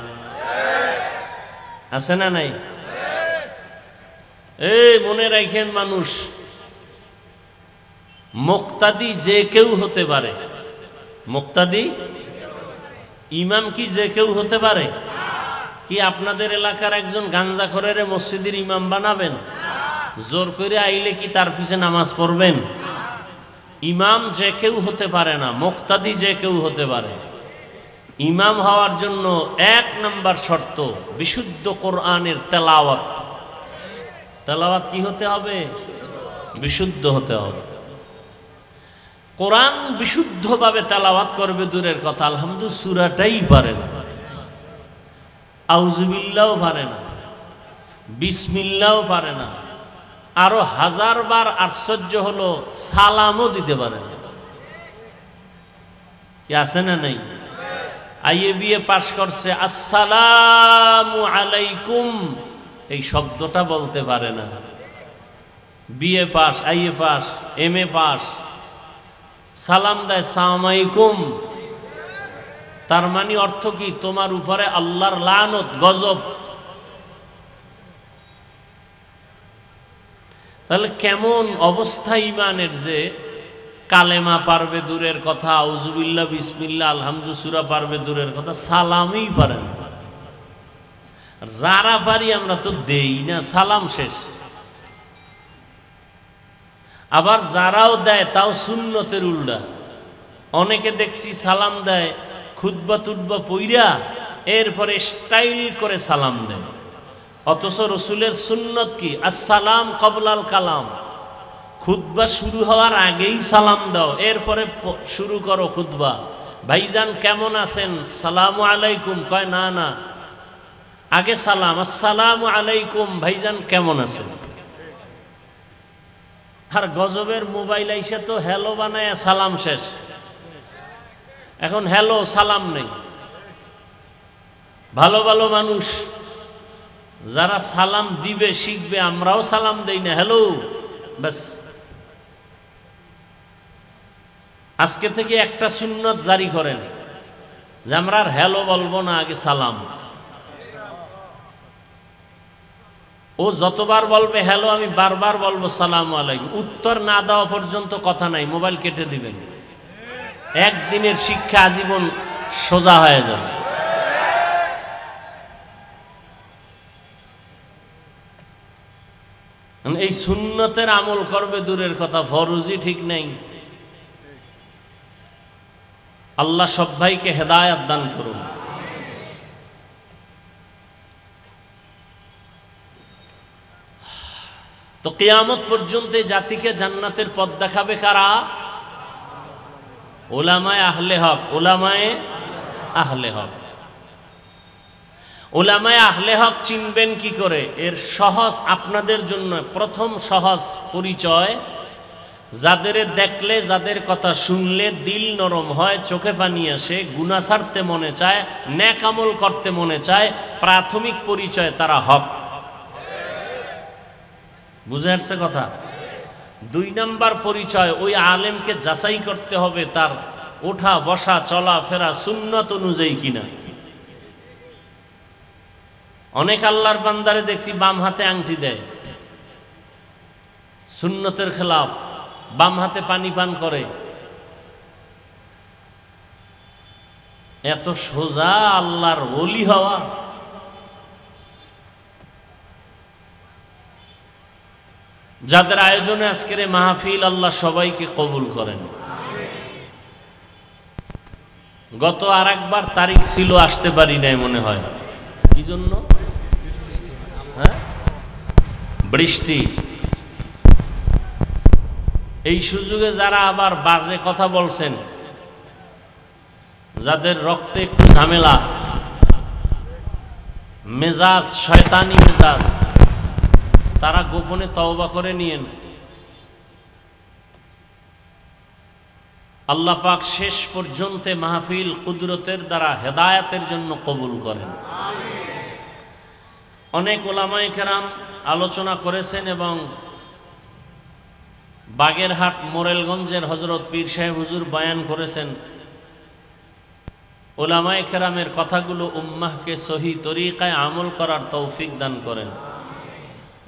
আছে না নাই? এই মনে রাখেন, মানুষ মুক্তাদি যে কেউ হতে পারে। মুক্তাদি ইমাম কি যে কেউ হতে পারে? কি আপনাদের এলাকার একজন গাঞ্জাখোরের মসজিদের ইমাম বানাবেন? জোর করে আইলে কি তার পিছে নামাজ পড়বেন? ইমাম যে কেউ হতে পারে না, মুক্তাদি যে কেউ হতে পারে। ইমাম হওয়ার জন্য 1 নম্বর শর্ত বিশুদ্ধ কোরআনের তেলাওয়াত। তেলাওয়াত কি হতে হবে? বিশুদ্ধ হতে হবে। কোরআন বিশুদ্ধভাবে তেলাওয়াত করবে দূরের কথা, আলহামদুলিল্লাহ সূরাটাই পারে না, আউযুবিল্লাহও পারে না, বিসমিল্লাহও পারে না। আরো 1000 বার আশ্চর্য হলো, সালামও দিতে পারে না। কি আছে না নাই? আইএ বিএ পাশ করছে, আসসালামু আলাইকুম এই শব্দটা বলতে পারে না। BA pass, IA pass, MA pass, সালাম দেয় সালামু আলাইকুম, তার মানে অর্থ কি? তোমার উপরে আল্লাহর লানত, গজব। তাহলে কেমন অবস্থা ইমানের, যে কালেমা পারবে দূরের কথা, আউযুবিল্লাহ, বিসমিল্লাহ, আলহামদু সূরা পারবে দূরের কথা, সালামই পারে না। আর যারা পারি আমরা তো দেই না, সালাম শেষ। আবার যারাও দেয় তাও সুন্নতের উল্টা। অনেকে দেখছি সালাম দেয় খুতবা টুতবা পইরা, এরপরে স্টাইল করে সালাম দেয়। অথচ রসুলের সুন্নত কি? আসসালাম কবলাল কালাম। খুতবা শুরু হওয়ার আগেই সালাম দাও, এরপরে শুরু করো খুতবা। ভাইজান কেমন আছেন? সালামু আলাইকুম। কয় না না, আগে সালাম, আসসালামু আলাইকুম, ভাইজান কেমন আছেন। আর গজবের মোবাইল আইসা তো হ্যালো বানায় সালাম শেষ। এখন হ্যালো সালাম নেই। ভালো ভালো মানুষ যারা সালাম দিবে শিখবে, আমরাও সালাম দেই না, হ্যালো ব্যাস। আজকে থেকে একটা সুন্নত জারি করেন যে আমরা আর হ্যালো বলবো না, আগে সালাম। ও যতবার বলবে হ্যালো, আমি বারবার বলবো সালামু আলাইকুম। উত্তর না দেওয়া পর্যন্ত কথা নাই, মোবাইল কেটে দিবেন। একদিনের শিক্ষা আজীবন সোজা হয়ে যাবে। এই সুন্নতের আমল করবে দূরের কথা, ফরজই ঠিক নেই। আল্লাহ সব ভাইকে হেদায়েত দান করুন। তো কিয়ামত পর্যন্ত জাতিকে জান্নাতের পথ দেখাবে কারা? উলামায়ে আহলে হক। উলামায়ে আহলে হক। উলামায়ে আহলে হক চিনবেন কি করে? এর সহজ আপনাদের জন্য প্রথম সহজ পরিচয়, যাদের দেখলে, যাদের কথা শুনলে দিল নরম হয়, চোখে পানি আসে, গুনাহ ছাড়তে মনে চায়, নেক আমল করতে মনে চায়, প্রাথমিক পরিচয় তারা হক। বুঝে আসছে কথা? 2 নাম্বার পরিচয়, ওই আলেমকে যাচাই করতে হবে তার ওঠা বসা চলা ফেরা সুন্নত অনুযায়ী কিনা। অনেক আল্লাহর বান্দারে দেখছি বাম হাতে আংটি দেয়, সুন্নতের খেলাফ, বাম হাতে পানি পান করে। এত সোজা আল্লাহর ওলি হওয়া? যাদের আয়োজনে আজকের এই মাহফিল, আল্লাহ সবাইকে কবুল করেন। গত আরেকবার তারিখ ছিল, আসতে পারি নাই মনে হয়। কি জন্য? হ্যাঁ, বৃষ্টি। এই সুযোগে যারা আবার বাজে কথা বলছেন, যাদের রক্তে একটু ঝামেলা, মেজাজ শয়তানি মেজাজ, তারা গোপনে তওবা করে নিয়েন। আল্লাহ পাক শেষ পর্যন্ত মাহফিল কুদরতের দ্বারা হেদায়েতের জন্য কবুল করেন। অনেক উলামায়ে কেরাম আলোচনা করেছেন এবং বাগেরহাট মোরেলগঞ্জের হযরত পীর সাহেব হুজুর বয়ান করেছেন, উলামায়ে কেরামের কথাগুলো উম্মাহকে সহি তরিকায় আমল করার তৌফিক দান করেন।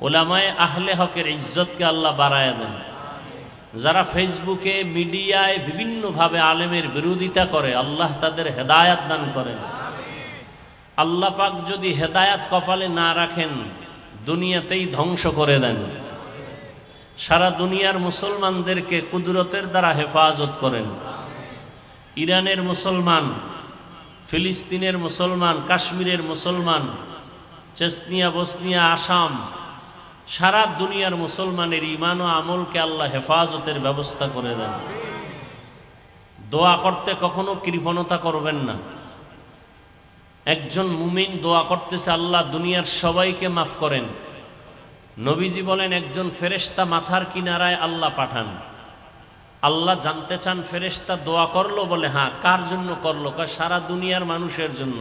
উলামায়ে আহলে হকের ইজ্জতকে আল্লাহ বাড়ায় দেন। যারা ফেসবুকে মিডিয়ায় বিভিন্নভাবে আলেমের বিরোধিতা করে, আল্লাহ তাদের হেদায়াত দান করেন। আল্লাহ পাক যদি হেদায়াত কপালে না রাখেন, দুনিয়াতেই ধ্বংস করে দেন। সারা দুনিয়ার মুসলমানদেরকে কুদরতের দ্বারা হেফাজত করেন। ইরানের মুসলমান, ফিলিস্তিনের মুসলমান, কাশ্মীরের মুসলমান, চেচনিয়া, বসনিয়া, আসাম, সারা দুনিয়ার মুসলমানের ঈমান ও আমলকে আল্লাহ হেফাজতের ব্যবস্থা করে দেন। দোয়া করতে কখনো কৃপণতা করবেন না। একজন মুমিন দোয়া করতেছে, আল্লাহ দুনিয়ার সবাইকে মাফ করেন। নবীজি বলেন, একজন ফেরেশতা মাথার কিনারায় আল্লাহ পাঠান। আল্লাহ জানতে চান ফেরেশতা দোয়া করলো, বলে হ্যাঁ। কার জন্য করলো? কয় সারা দুনিয়ার মানুষের জন্য।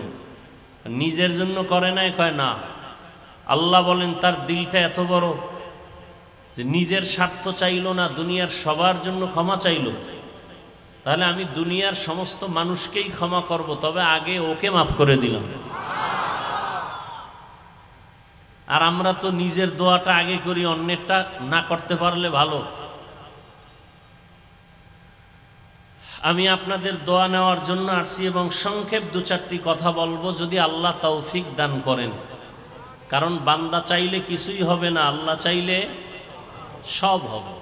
নিজের জন্য করে নাই? কয় না। আল্লাহ বলেন তার দিলটা এত বড় যে নিজের স্বার্থ চাইল না, দুনিয়ার সবার জন্য ক্ষমা চাইল। তাহলে আমি দুনিয়ার সমস্ত মানুষকেই ক্ষমা করব, তবে আগে ওকে মাফ করে দিলাম। আর আমরা তো নিজের দোয়াটা আগে করি, অন্যেরটা না করতে পারলে ভালো। আমি আপনাদের দোয়া নেওয়ার জন্য আসছি এবং সংক্ষেপ দু চারটি কথা বলবো, যদি আল্লাহ তৌফিক দান করেন। কারণ বান্দা চাইলে কিছুই হবে না, আল্লাহ চাইলে সব হবে।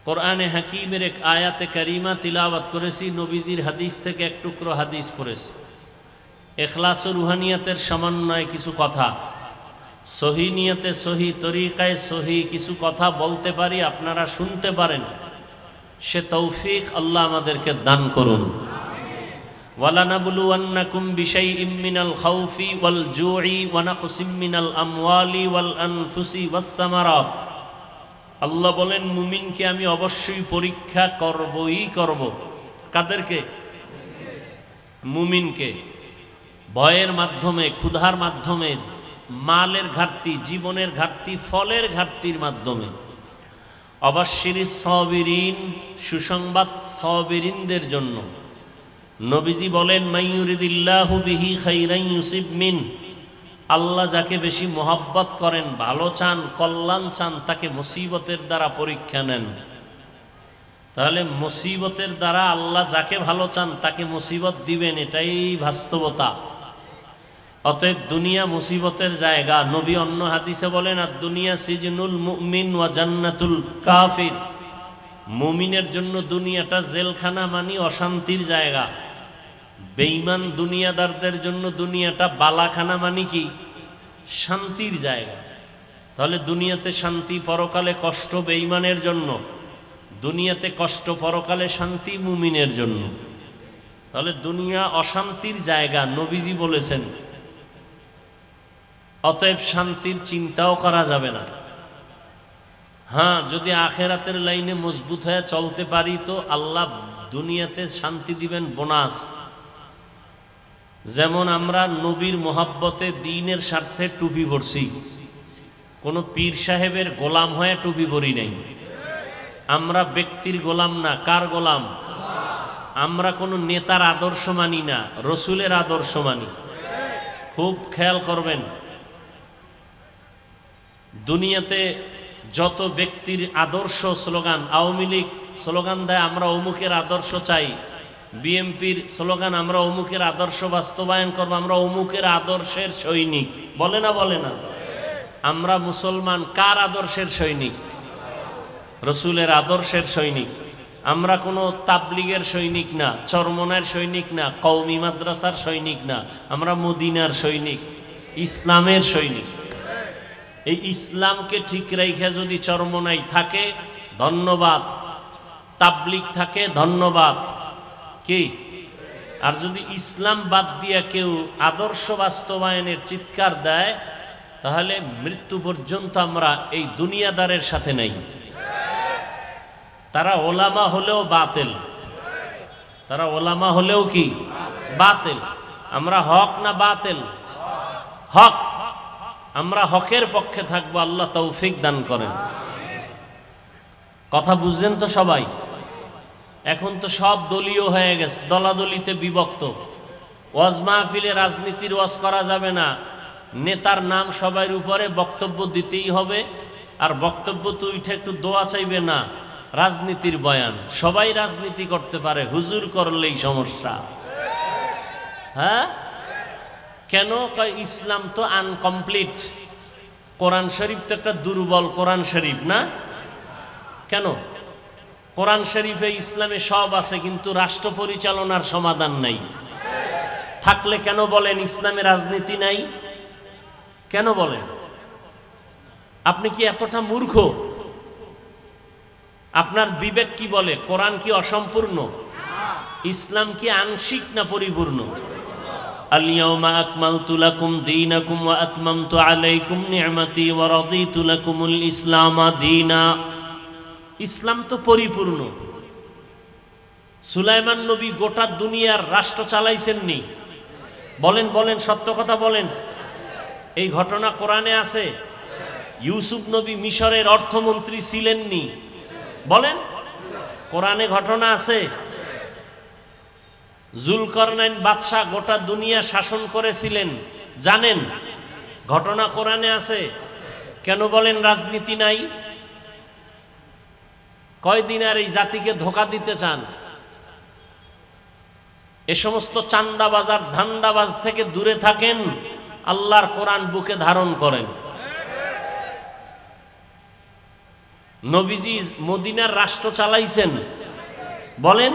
কোরআনে হাকিমের এক আয়াতে কারিমা তিলাওয়াত করেছি, নবীজির হাদিস থেকে এক টুকরো হাদিস পড়েছি। ইখলাস ও রুহানিয়াতের সমন্বয়ে কিছু কথা, সহি নিয়তে সহি তরিকায় সহি কিছু কথা বলতে পারি, আপনারা শুনতে পারেন, সে তৌফিক আল্লাহ আমাদেরকে দান করুন। ওয়ালানাবলুওয়ান্নাকুম বিশাইইম মিনাল খাউফি ওয়াল জুই ওয়া নাকসিম মিনাল আমওয়ালি ওয়াল আনফুসি ওয়াস সামারাত। আল্লাহ বলেন, মুমিনকে আমি অবশ্যই পরীক্ষা করবই করব। কাদেরকে? মুমিনকে। ভয়ের মাধ্যমে, ক্ষুধার মাধ্যমে, মালের ঘাটতি, জীবনের ঘাটতি, ফলের ঘাটতির মাধ্যমে। অবাশশিরিস সাবিরিন, সুসংবাদ সাবিরিনদের জন্য। নবীজি বলেন, মাইয়ুরিদিল্লাহু বিহি খাইরান ইউসিব মিন। আল্লাহ যাকে বেশি মোহাব্বত করেন, ভালো চান, কল্যাণ চান, তাকে মুসিবতের দ্বারা পরীক্ষা নেন। তাহলে মুসিবতের দ্বারা আল্লাহ যাকে ভালো চান তাকে মুসিবত দিবেন, এটাই বাস্তবতা। অতএব দুনিয়া মুসিবতের জায়গা। নবী অন্য হাদিসে বলেন, আর দুনিয়া সিজনুল মুমিন ওয়া জান্নাতুল কাফির। মুমিনের জন্য দুনিয়াটা জেলখানা, মানে অশান্তির জায়গা। বেঈমান দুনিয়াদারদের জন্য দুনিয়াটা বালাখানা, মানে কি? শান্তির জায়গা। তাহলে দুনিয়াতে শান্তি, পরকালে কষ্ট বেঈমানের জন্য। দুনিয়াতে কষ্ট, পরকালে শান্তি মুমিনের জন্য। তাহলে দুনিয়া অশান্তির জায়গা, নবীজি বলেছেন। অতএব শান্তির চিন্তাও করা যাবে না। হ্যাঁ, যদি আখেরাতের লাইনে মজবুত হয়ে চলতে পারি তো আল্লাহ দুনিয়াতে শান্তি দিবেন, বোনাস। যেমন আমরা নবীর মোহাব্বতে, দ্বীনের স্বার্থে টুপি পরছি, কোনো পীর সাহেবের গোলাম হয়ে টুপি পরি নাই। আমরা ব্যক্তির গোলাম না। কার গোলাম? আমরা কোনো নেতার আদর্শ মানি না, রসুলের আদর্শ মানি। খুব খেয়াল করবেন, দুনিয়াতে যত ব্যক্তির আদর্শ স্লোগান, আওয়ামী লীগ স্লোগান দেয় আমরা অমুকের আদর্শ চাই, বিএনপির স্লোগান আমরা অমুকের আদর্শ বাস্তবায়ন করব, আমরা অমুকের আদর্শের সৈনিক, বলে না? বলে না? আমরা মুসলমান কার আদর্শের সৈনিক? রসুলের আদর্শের সৈনিক। আমরা কোনো তাবলিগের সৈনিক না, চরমনার সৈনিক না, কওমি মাদ্রাসার সৈনিক না, আমরা মদিনার সৈনিক, ইসলামের সৈনিক। এই ইসলামকে ঠিক রেখে যদি চরমনাই থাকে ধন্যবাদ, তাবলিগ থাকে ধন্যবাদ, কি? আর যদি ইসলাম বাদ দিয়ে কেউ আদর্শ বাস্তবায়নের চিৎকার দেয়, তাহলে মৃত্যু পর্যন্ত আমরা এই দুনিয়াদারের সাথে নাই। তারা ওলামা হলেও বাতিল, তারা ওলামা হলেও কি? বাতিল। আমরা হক না বাতিল? হক। আমরা হকের পক্ষে থাকবো। আল্লাহ তৌফিক দান করেন। কথা বুঝছেন তো সবাই? এখন তো সব দলীয় হয়ে গেছে, দলাদলিতে বিভক্ত। ওয়াজ মাহফিলে রাজনীতির ওয়াজ করা যাবে না, নেতার নাম সবার উপরে বক্তব্য দিতেই হবে, আর বক্তব্য তো উঠে একটু দোয়া চাইবে না, রাজনীতির বয়ান। সবাই রাজনীতি করতে পারে, হুজুর করলেই সমস্যা। হ্যাঁ, কেন? কয় ইসলাম তো আনকমপ্লিট, কোরআন শরীফ তো একটা দুর্বল কোরআন শরীফ না? কেন? কোরআন শরীফে ইসলামে সব আছে, কিন্তু রাষ্ট্র পরিচালনার সমাধান নাই। থাকলে কেন বলেন ইসলামে রাজনীতি নাই? কেন বলেন? আপনি কি এতটা মূর্খ? আপনার বিবেক কি বলে? কোরআন কি অসম্পূর্ণ? ইসলাম কি আংশিক না পরিপূর্ণ? আল-ইয়াওমা আকমালতু লাকুম দীনাকুম ওয়া আতমামতু আলাইকুম নি'মাতি ওয়া রাদিতু লাকুমুল ইসলামা দীনা। ইসলাম তো পরিপূর্ণ। সুলাইমান নবী গোটা দুনিয়ার রাষ্ট্র চালাইছেন নি? বলেন বলেন, সত্য কথা বলেন। এই ঘটনা কোরআনে আছে। ইউসুফ নবী মিশরের অর্থমন্ত্রী ছিলেন নি? বলেন, কোরআনে ঘটনা আছে। জুলকারনাইন বাদশাহ গোটা দুনিয়া শাসন করেছিলেন, জানেন? ঘটনা কোরআনে আছে। কেন বলেন রাজনীতি নাই? কয়দিন আর এই জাতিকে ধোঁকা দিতে চান? এ সমস্ত চান্দাবাজ আর ধান্দাবাজ থেকে দূরে থাকেন, আল্লাহর কোরআন বুকে ধারণ করেন। নবীজি মদিনার রাষ্ট্র চালাইছেন, বলেন?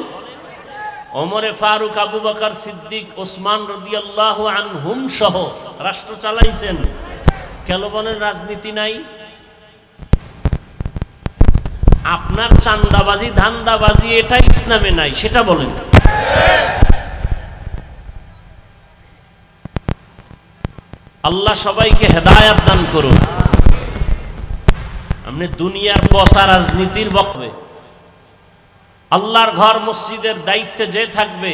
ওমরে ফারুক, আবু বকর সিদ্দিক, ওসমান রাদিয়াল্লাহু আনহুম সহ রাষ্ট্র চালাইছেন। কেন বলেন রাজনীতি নাই? আপনার চান্দাবাজি ধান্দাবাজি এটা ইসলামে নাই, সেটা বলেন। আল্লাহ সবাইকে হেদায়েত দান করুন। আপনি দুনিয়ার পচা রাজনীতির বক্তব্যে, আল্লাহর ঘর মসজিদের দায়িত্বে যে থাকবে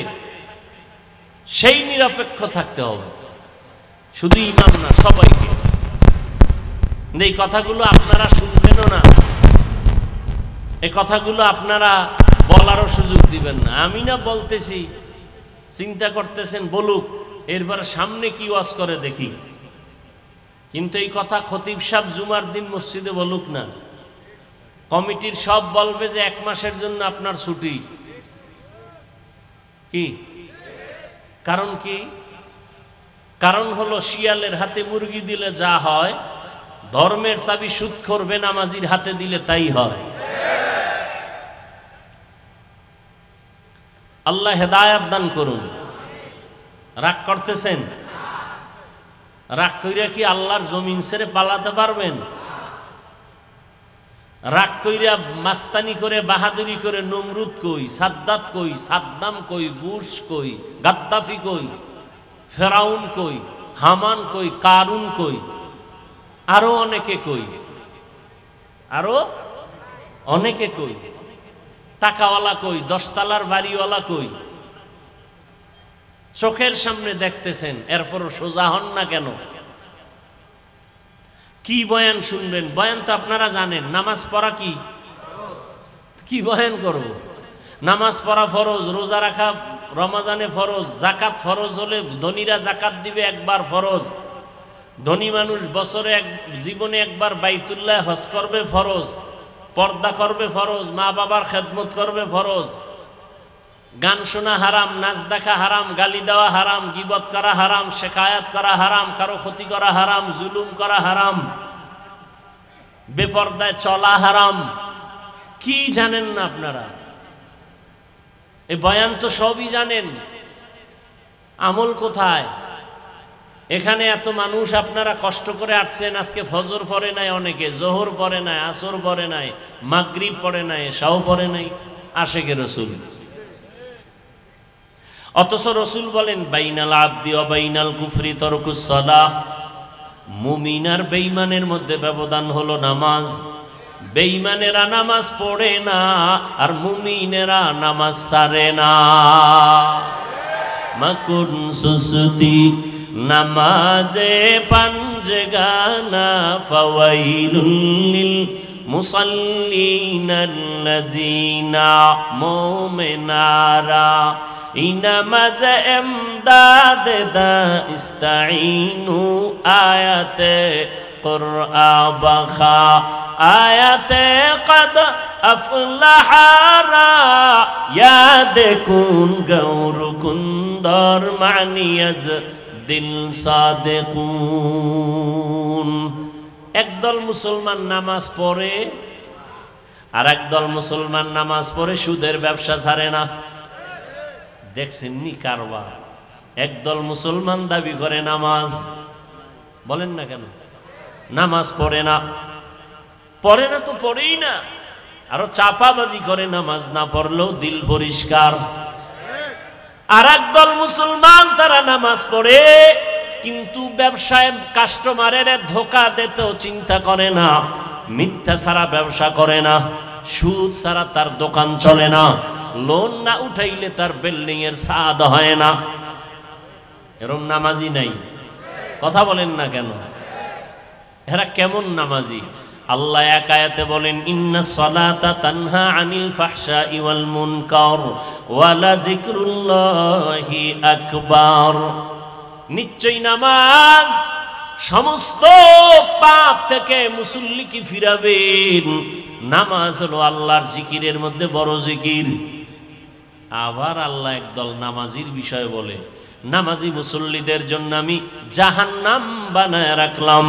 সেই নিরপেক্ষ থাকতে হবে, শুধু ইমাম না, সবাইকে। এই কথাগুলো আপনারা শুনবেনও না, এই কথাগুলো আপনারা বলারও সুযোগ দিবেন না। আমি না বলতেছি, চিন্তা করতেছেন বলুক, এরপর সামনে কি ওয়াজ করে দেখি। কিন্তু এই কথা খতিব সাহেব জুমার দিন মসজিদে বলুক না, কমিটির সব বলবে যে 1 মাসের জন্য আপনার ছুটি। কি কারণ? কি কারণ? হলো শিয়ালের হাতে মুরগি দিলে যা হয়, ধর্মের চাবি সুদখোর বেনামাজির হাতে দিলে তাই হয়। আল্লাহ হেদায়েত দান করুন। রাগ করতেছেন? রাগ কইরা কি আল্লাহর জমিন ছেড়ে পালাতে পারবেন? রাগ কইরা মাস্তানি করে, বাহাদুরি করে নমরুদ কই, সাদ্দাত কই, সাদ্দাম কই, বুশ কই, গাদ্দাফি কই, ফেরাউন কই, হামান কই, কারুন কই, আরো অনেকে কই, আরো অনেকে কই, টাকাওয়ালা কই, 10 তলার বাড়িওয়ালা কই। চোখের সামনে দেখতেছেন, এরপরও সোজা হন না কেন? কি বয়ান শুনবেন? বয়ান তো আপনারা জানেন। নামাজ পড়া কি বয়ান করব? নামাজ পড়া ফরজ, রোজা রাখা রমজানে ফরজ, জাকাত ফরজ হলে ধনীরা জাকাত দিবে একবার ফরজ, ধনী মানুষ বছরে জীবনে একবার বাইতুল্লাহ হজ করবে ফরজ, পর্দা করবে ফরজ, মা বাবার খেদমত করবে ফরজ, গান শোনা হারাম, নাচ দেখা হারাম, গালি দেওয়া হারাম, গীবত করা হারাম, শেখায়াত করা হারাম, কারো ক্ষতি করা হারাম, জুলুম করা হারাম, বেপর্দায় চলা হারাম। কি জানেন না আপনারা? এই বয়ান তো সবই জানেন, আমল কোথায়? এখানে এত মানুষ আপনারা কষ্ট করে আসছেন, আজকে ফজর পড়ে নাই, অনেকে জোহর পড়ে নাই, আসর পড়ে নাই, মাগরিব পড়ে নাই, এশাও পড়ে নাই, আশেকে রসুল। অথচ রসুল বলেন বাইনাল আবদি ওয়া বাইনাল কুফরি তারকুস সালাহ, মুমিন আর বেঈমানের মধ্যে ব্যবধান হলো নামাজ। বেঈমানেরা নামাজ পড়ে না, আর মুমিনেরা নামাজ ছাড়ে না। মাকুন সুসুতি নামাজে পাঞ্জগানা ফাওয়াইলুল লিল মুসাল্লিনাল্লাযীনা মুমিনারা ইনামাজ এমদাদ দা ইস্তাইনু আয়াতে কুরআ বাখা আয়াতে কদ আফলাহারা ইয়াদ কুন গৌর কুন্দর মানিয়াজ দিল সাদেকুন। একদল মুসলমান নামাজ পড়ে আর একদল মুসলমান নামাজ পড়ে সুদের ব্যবসা ছাড়ে না। দেখছেন নি কারবার? একদল মুসলমান দাবি করে নামাজ, বলেন না কেন নামাজ পড়ে না, পড়ে না তো পড়েই না, আরো চাপাবাজি করে নামাজ না পড়লেও দিল পরিষ্কার। আর একদল মুসলমান তারা নামাজ পড়ে কিন্তু ব্যবসায় কাস্টমারের ধোকা দিতেও চিন্তা করে না, মিথ্যা ছাড়া ব্যবসা করে না, সুদ ছাড়া তার দোকান চলে না, লোন না উঠাইলে তার বিল্ডিং এর ছাদ হয় না। এরকম নামাজি নাই, কথা বলেন না কেন? এরা কেমন নামাজি? আল্লাহ এক আয়াতে বলেন ইন্নাস সালাতা তানহা আনিল ফাহশাই ওয়াল মুনকার ওয়া লাযিকরুল্লাহি আকবার। নিশ্চয়ই নামাজ সমস্ত পাপ থেকে মুসল্লিকে ফিরাবেন। নামাজ হলো আল্লাহর জিকিরের মধ্যে বড় জিকির। আবার আল্লাহ একদল নামাজির বিষয় বলে, নামাজি মুসল্লিদের জন্য আমি জাহান্নাম বানায় রাখলাম।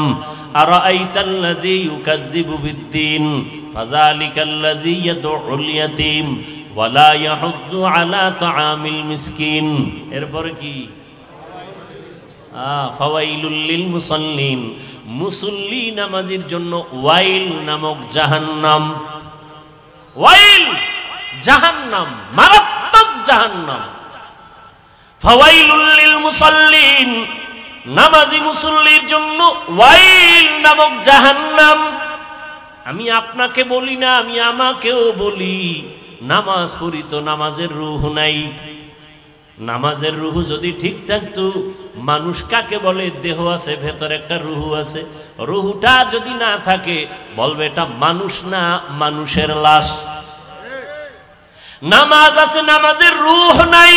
আরাআইতাল্লাযী ইউকাযযিবু বিদ্দীন ফাযালিকাল্লাযী ইয়াদউল ইয়াতীম ওয়া লা ইয়াহুদ্দু আলা তাআমিল মিসকিন। এরপরে কি? ফাওয়াইলুল লিল মুসাল্লিন, মুসল্লি নামাজির জন্য ওয়াইল নামক জাহান্নাম। ওয়াইল জাহান্নাম, মারাত্মক জাহান্নাম। ফাওয়াইলুল লিল মুসাল্লিন, নামাজি মুসল্লির জন্য ওয়াইল নামক জাহান্নাম। আমি আপনাকে বলি না, আমি আমাকেও বলি, নামাজ পড়ি তো নামাজের রূহ নাই। নামাজের রূহ যদি ঠিক থাকতো, মানুষ কাকে বলে? দেহ আছে, ভেতরে একটা রূহ আছে। রূহটা যদি না থাকে বলবে এটা মানুষ না, মানুষের লাশ। নামাজ আছে, নামাজের রূহ নাই,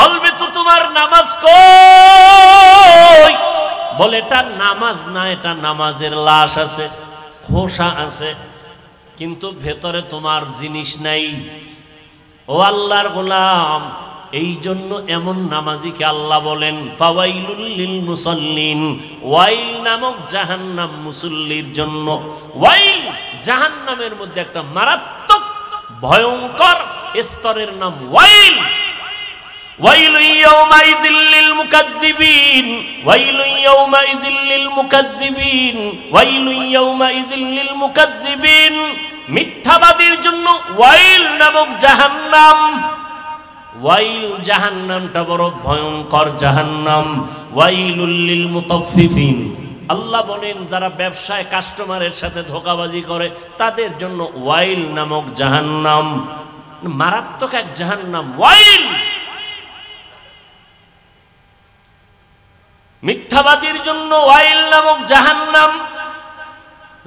বলবে তো তোমার নামাজ কই? বলে এটা নামাজ না, এটা নামাজের লাশ আছে, খোসা আছে, কিন্তু ভেতরে তোমার জিনিস নাই। ও আল্লাহর গোলাম, এই জন্য এমন নামাজিকে আল্লাহ বলেন ফাওয়াইলুল লিল মুসাল্লিন, ওয়াইল নামক জাহান্নাম মুসল্লির জন্য। ওয়াইল জাহান্নামের মধ্যে একটা মারাত্মক ভয়ঙ্কর স্তরের নাম ওয়াইল। ওয়াইলু ইয়াউমাইযিল লিল মুকাজ্জিবিন, ওয়াইলু ইয়াউমাইযিল লিল মুকাজ্জিবিন, ওয়াইলু ইয়াউমাইযিল লিল মুকাজ্জিবিন। মিথ্যাবাদীর জন্য ওয়াইল নামক জাহান্নাম। ওয়াইল জাহান্নামটা বড় ভয়ঙ্কর জাহান্নাম। ওয়াইলুল লিল মুতাফফিফিন, আল্লাহ বলেন যারা ব্যবসায় কাস্টমারের সাথে ধোঁকাবাজি করে তাদের জন্য ওয়াইল নামক জাহান্নাম। মারাত্মক এক জাহান্নাম ওয়াইল। মিথ্যাবাদীর জন্য ওয়াইল নামক জাহান্নাম।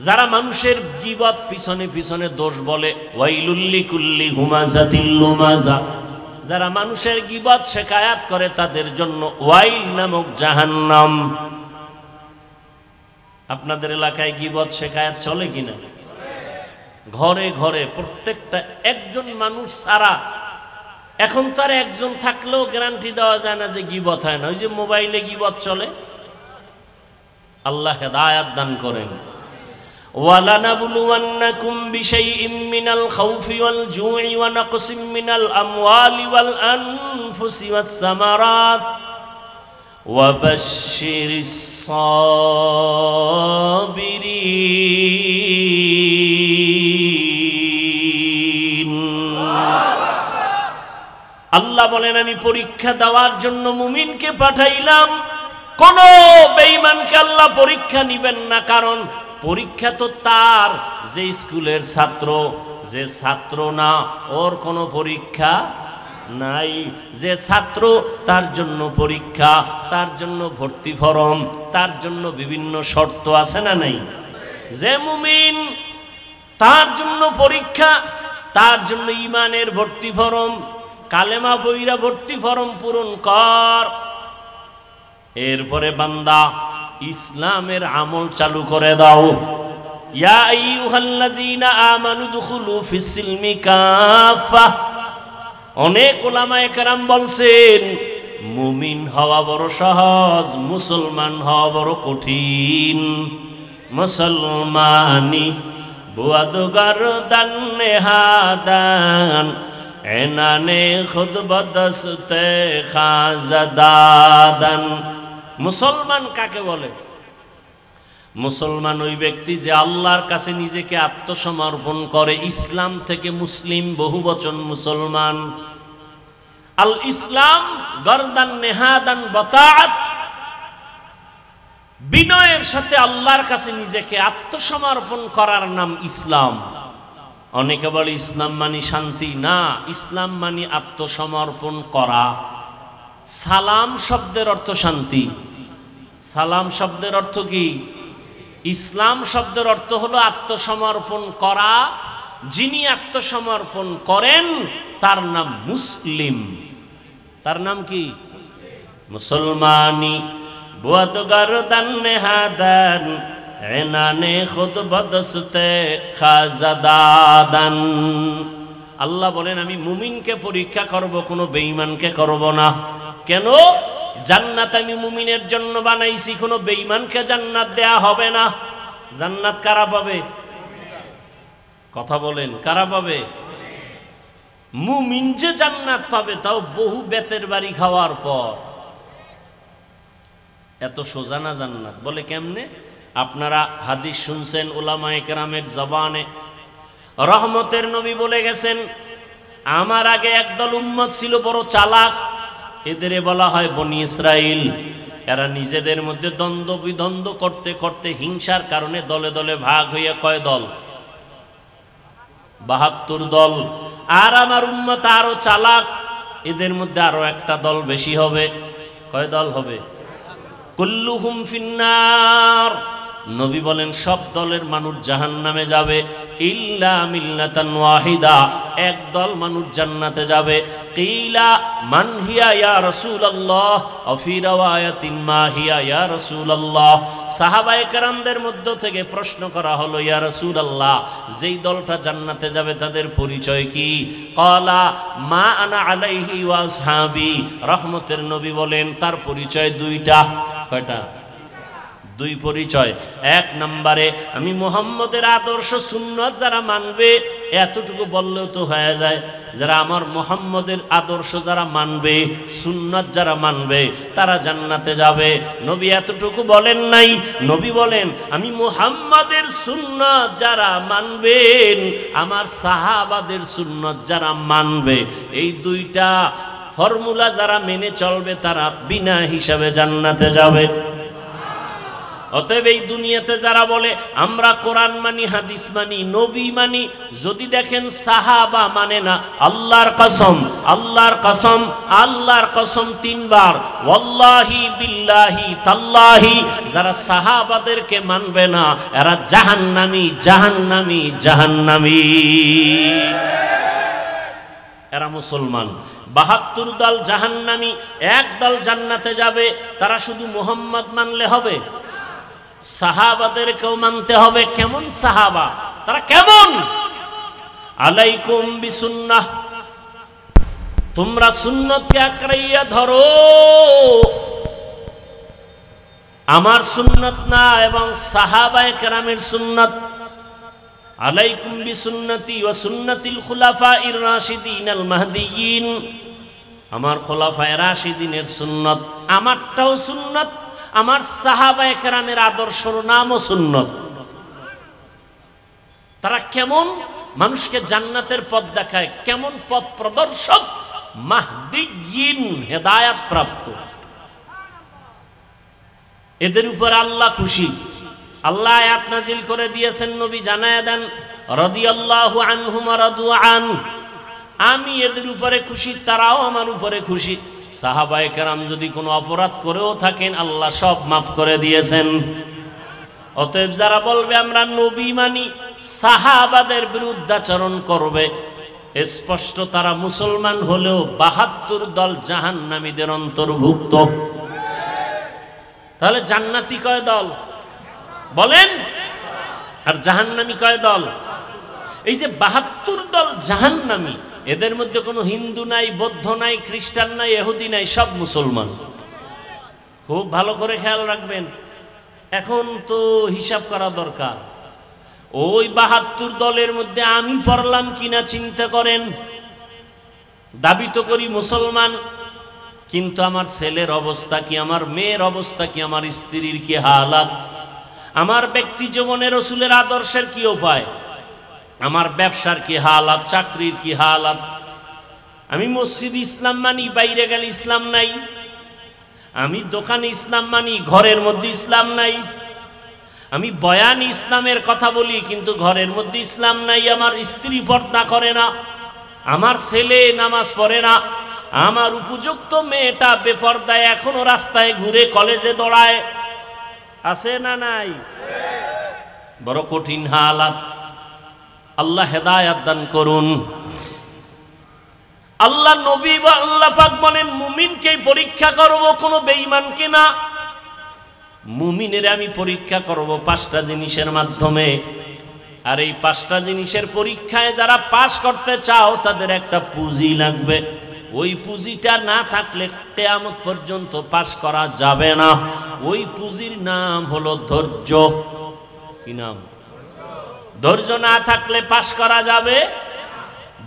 যারা মানুষের গীবত পিছনে পিছনে দোষ বলে, ওয়াইলুল লিকুল্লি হুমাযাতিল লুমাযা। যারা মানুষের গীবত শিকায়াত করে তাদের জন্য ওয়াইল নামক জাহান্নাম। আপনাদের এলাকায় গীবত শিকায়াত চলে কিনা? ঘরে ঘরে প্রত্যেকটা একজন মানুষ ছাড়া, এখন তো আর একজন থাকলেও গ্যারান্টি দেওয়া যায় না যে গীবত হয় না। ওই যে মোবাইলে গীবত চলে। আল্লাহ হেদায়াত দান করেন। وَلَنَبْلُوَنَّكُمْ بِشَيْءٍ مِّنَ الْخَوْفِ وَالْجُوعِ وَنَقْصٍ مِّنَ الْأَمْوَالِ وَالْأَنفُسِ وَالثَّمَرَاتِ وَبَشِّرِ الصَّابِرِينَ। আল্লাহ বলেন আমি পরীক্ষা দেওয়ার জন্য মুমিনকে পাঠাইলাম। কোন বেঈমানকে আল্লাহ পরীক্ষা নিবেন না, কারণ পরীক্ষা তো তার যে স্কুলের ছাত্র, যে ছাত্র না ওর কোনো পরীক্ষা নাই। যে ছাত্র তার জন্য পরীক্ষা, তার জন্য ভর্তি ফরম, তার জন্য বিভিন্ন শর্ত আছে না নাই? যে মুমিন তার জন্য পরীক্ষা, তার জন্য ইমানের ভর্তি ফরম, কালেমা বইরা ভর্তি ফরম পূরণ কর। এরপরে বান্দা ইসলামের আমল চালু করে দাও। ইয়া আইয়ুহাল্লাযীনা আমানু দুখুলু ফিস-সিলমি কাফা। অনেক উলামায়ে কেরাম বলছেন মুমিন হওয়া বড় সহজ, মুসলমান হওয়া বড় কঠিন। মুসলমানি বুয়াদ গরদান নেহাদান এনানে খুদ বদস্তে খাজাদাদান। মুসলমান কাকে বলে? মুসলমান ওই ব্যক্তি যে আল্লাহর কাছে নিজেকে আত্মসমর্পণ করে। ইসলাম থেকে মুসলিম বহুবচন মুসলমান। আল ইসলাম গরদান নেহাদান বতাআত, বিনয়ের সাথে আল্লাহর কাছে নিজেকে আত্মসমর্পণ করার নাম ইসলাম। অনেকে বলে ইসলাম মানি শান্তি। না, ইসলাম মানি আত্মসমর্পণ করা। সালাম শব্দের অর্থ শান্তি। সালাম শব্দের অর্থ কি? ইসলাম শব্দের অর্থ হলো আত্মসমর্পণ করা। যিনি আত্মসমর্পণ করেন তার নাম মুসলিম। তার নাম কি? মুসলমানি বুয়াদ গরদান নেহাদান এনানে খুদ বদস্তে খাজাদাদান। আল্লাহ বলেন আমি মুমিনকে পরীক্ষা করব, কোনো বেঈমানকে করব না। কেন? জান্নাত আমি মুমিনের জন্য বানাইছি, কোনো বেঈমানকে জান্নাত দেয়া হবে না। জান্নাত কারা পাবে? কথা বলেন, কারা পাবে? মুমিন যে জান্নাত পাবে তাও বহু বেতের বাড়ি খাওয়ার পর। এত সোজা না জান্নাত। বলে কেমনে? আপনারা হাদিস শুনছেন উলামায়ে কেরামের জবানে। রহমতের নবী বলে গেছেন আমার আগে একদল উম্মত ছিল বড় চালাক, এদের বলা হয় বনি ইসরাইল। এরা নিজেদের মধ্যে দ্বন্দ্ব বিদ্বন্দ্ব করতে করতে হিংসার কারণে দলে দলে ভাগ হইয়া কয় দল? ৭২ দল। আর আমার উম্মত আরো চালাক, এদের মধ্যে আরো একটা দল বেশি হবে। কয় দল হবে? কুল্লুহুম ফিন্নার। নবী বলেন সব দলের মানুষ জাহান্নামে যাবে, ইল্লা মিল্লাতান ওয়াহিদা, এক দল মানুষ জান্নাতে যাবে। কিলা মান হিয়া ইয়া রাসূলুল্লাহ ওয়া ফি রাওয়ায়াতিন মা হিয়া ইয়া রাসূলুল্লাহ। সাহাবায়ে কেরামদের মধ্য থেকে প্রশ্ন করা হলো ইয়া রাসূলুল্লাহ, যেই দলটা জান্নাতে যাবে তাদের পরিচয় কি? ক্বালা মা আনা আলাইহি ওয়া আসহাবি। রহমতের নবী বলেন তার পরিচয় দুইটা। কয়টা? দুই পরিচয়। এক নম্বরে আমি মুহাম্মদের আদর্শ সুন্নাত যারা মানবে, এতটুকু বললেও তো হয়ে যায়, যারা আমার মুহাম্মদের আদর্শ যারা মানবে, সুন্নাত যারা মানবে তারা জান্নাতে যাবে। নবী এতটুকু বলেন নাই। নবী বলেন আমি মুহাম্মদের সুন্নাত যারা মানবেন, আমার সাহাবাদের সুন্নাত যারা মানবে, এই দুইটা ফর্মুলা যারা মেনে চলবে তারা বিনা হিসাবে জান্নাতে যাবে। অতএব এই দুনিয়াতে যারা বলে আমরা কোরআন মানি, হাদিস মানি, নবী মানি, যদি দেখেন সাহাবা মানে না, আল্লাহর কসম, আল্লাহর কসম, আল্লাহর কসম ৩ বার, ওয়াল্লাহি বিল্লাহি তাল্লাহি, যারা সাহাবাদেরকে মানবে না এরা জাহান্নামী, জাহান্নামী, জাহান্নামী। এরা মুসলমান। ৭২ দল জাহান্নামী, এক দল জান্নাতে যাবে। তারা শুধু মুহাম্মদ মানলে হবে? সাহাবাদেরকেও মানতে হবে। কেমন সাহাবা? তারা কেমন? আলাইকুম বিসুন্নাহ, তোমরা সুন্নতকে আঁকড়াইয়া ধরো। আমার সুন্নত না এবং সাহাবায়ে কেরামের সুন্নত। আলাইকুম বিসুন্নতি ওয়া সুন্নাতিল খুলাফাইর রাশিদিনাল মাহদিয়িন। আমার খোলাফায়ে রাশিদিনের সুন্নত, আমারটাও সুন্নত, আমার সাহাবায়ে কেরামের আদর্শর নামও সুন্নত। তারা কেমন? মানুষকে জান্নাতের পথ দেখায়। কেমন পথ প্রদর্শক? মাহদিয়িন, হেদায়েত প্রাপ্ত। এদের উপর আল্লাহ খুশি। আল্লাহ আয়াত নাজিল করে দিয়েছেন, নবী জানায়া দেন রাদিয়াল্লাহু আনহুম ওয়া রাদু আন, আমি এদের উপরে খুশি, তারাও আমার উপরে খুশি। সাহাবায়ে কেরাম যদি কোনো অপরাধ করেও থাকেন আল্লাহ সব মাফ করে দিয়েছেন। অতএব যারা বলবে আমরা নবী মানি, সাহাবাদের বিরুদ্ধাচরণ করবে, স্পষ্ট তারা মুসলমান হলেও ৭২ দল জাহান্নামীদের অন্তর্ভুক্ত। তাহলে জান্নাতি কয় দল বলেন, আর জাহান্নামী কয় দল? এই যে ৭২ দল জাহান্নামী, এদের মধ্যে কোনো হিন্দু নাই, বৌদ্ধ নাই, খ্রিস্টান নাই, ইহুদি নাই, সব মুসলমান। খুব ভালো করে খেয়াল রাখবেন। এখন তো হিসাব করা দরকার, ওই ৭২ দলের মধ্যে আমি পড়লাম কিনা চিন্তা করেন। দাবি তো করি মুসলমান, কিন্তু আমার ছেলের অবস্থা কি, আমার মেয়ের অবস্থা কি, আমার স্ত্রীর কি হালাত, আমার ব্যক্তি জীবনে রাসূলের আদর্শের কি উপায়, আমার ব্যবসার কি হালাত, চাকরির কি হালাত। আমি মসজিদ ইসলাম মানি, বাইরে গেলে ইসলাম নাই। আমি দোকানে ইসলাম মানি, ঘরের মধ্যে ইসলাম নাই। আমি বয়ান ইসলামের কথা বলি, কিন্তু ঘরের মধ্যে ইসলাম নাই। আমার স্ত্রী পর্দা করে না, আমার ছেলে নামাজ পড়ে না, আমার উপযুক্ত মেয়েটা বেপর্দায় এখনো রাস্তায় ঘুরে, কলেজে দৌড়ায়। আছে না নাই? বড় কঠিন হালাত। আল্লাহ হেদায়াত দান করুন। আল্লাহ নবী বা আল্লাহ পাক বলেন, মুমিনকে পরীক্ষা করব, কোনো বেঈমানকে না। মুমিনের আমি পরীক্ষা করব 5টা জিনিসের মাধ্যমে। আর এই 5টা জিনিসের পরীক্ষায় যারা পাশ করতে চাও, তাদের একটা পুঁজি লাগবে। ওই পুঁজিটা না থাকলে কিয়ামত পর্যন্ত পাশ করা যাবে না। ওই পুঁজির নাম হলো ধৈর্য। কি নাম? ধৈর্য না থাকলে পাশ করা যাবে?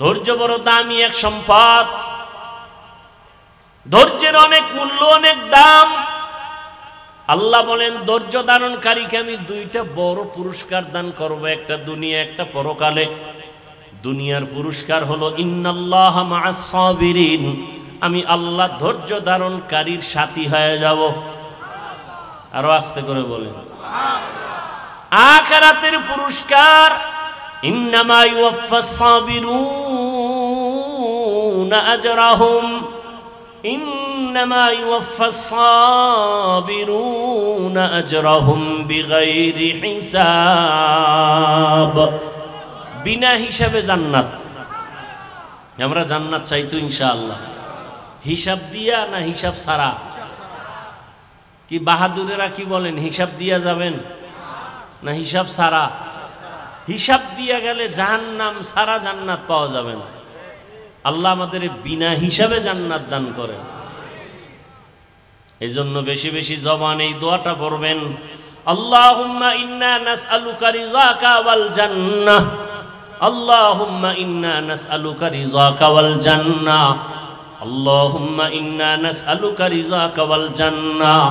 ধৈর্য বড় দামি এক সম্পদ। ধৈর্যের অনেক মূল্য, অনেক দাম। আল্লাহ বলেন, ধৈর্য ধারণকারীকে আমি 2টা বড় পুরস্কার দান করব, একটা দুনিয়া, একটা পরকালে। দুনিয়ার পুরস্কার হলো ইন্নাল্লাহা মা'আস সাবিরিন, আমি আল্লাহ ধৈর্য ধারণকারীর সাথী হয়ে যাব। আরো আস্তে করে বলেন। আখিরাতের পুরস্কার ইন্নামা ইউওয়াফাস সাবিরুনা আজরাহুম, ইন্নামা ইউওয়াফাস সাবিরুনা আজরাহুম বিগাইরি হিসাব। বিনা হিসাবে জান্নাত। আমরা জান্নাত চাই তো ইনশাআল্লাহ। হিসাব দিয়া না হিসাব ছাড়া? কি বাহাদুরেরা কি বলেন, হিসাব দিয়া যাবেন না হিসাব ছাড়া? হিসাব দিয়া গেলে জাহান্নাম, সারা জান্নাত পাওয়া যাবে না। আল্লাহ আমাদের বিনা হিসাবে জান্নাত দান করেন। এই জন্য বেশি বেশি জবান এই দোয়াটা পড়বেন, আল্লাহুম্মা ইন্না নাসআলুকা রিযাকা ওয়াল জান্নাহ, আল্লাহুম্মা ইন্না নাসআলুকা রিযাকা ওয়াল জান্নাহ, আল্লাহুম্মা ইন্না নাসআলুকা রিযাকা ওয়াল জান্নাহ।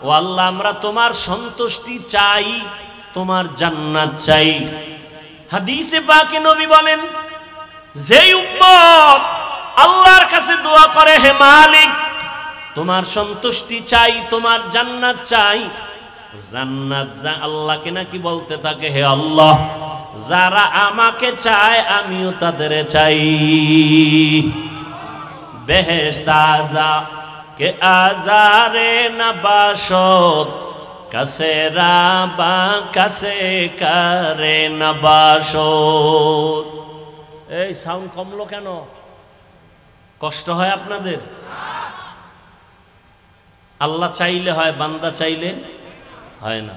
ও আল্লাহ, আমরা তোমার সন্তুষ্টি চাই, তোমার জান্নাত চাই। হাদিসে পাকে নবী বলেন, যেই উম্মত আল্লাহর কাছে দোয়া করে, হে মালিক তোমার সন্তুষ্টি চাই, তোমার জান্নাত চাই, জান্নাত আল্লাহকে নাকি বলতে থাকে, হে আল্লাহ যারা আমাকে চায় আমিও তাদের চাই। বেহেশত আযা কে আজারে নবাশত, কাছে রাবা কাছে করে নবাশত। এই সাউন্ড কমলো কেন? কষ্ট হয় আপনাদের? আল্লাহ চাইলে হয়, বান্দা চাইলে হয় না।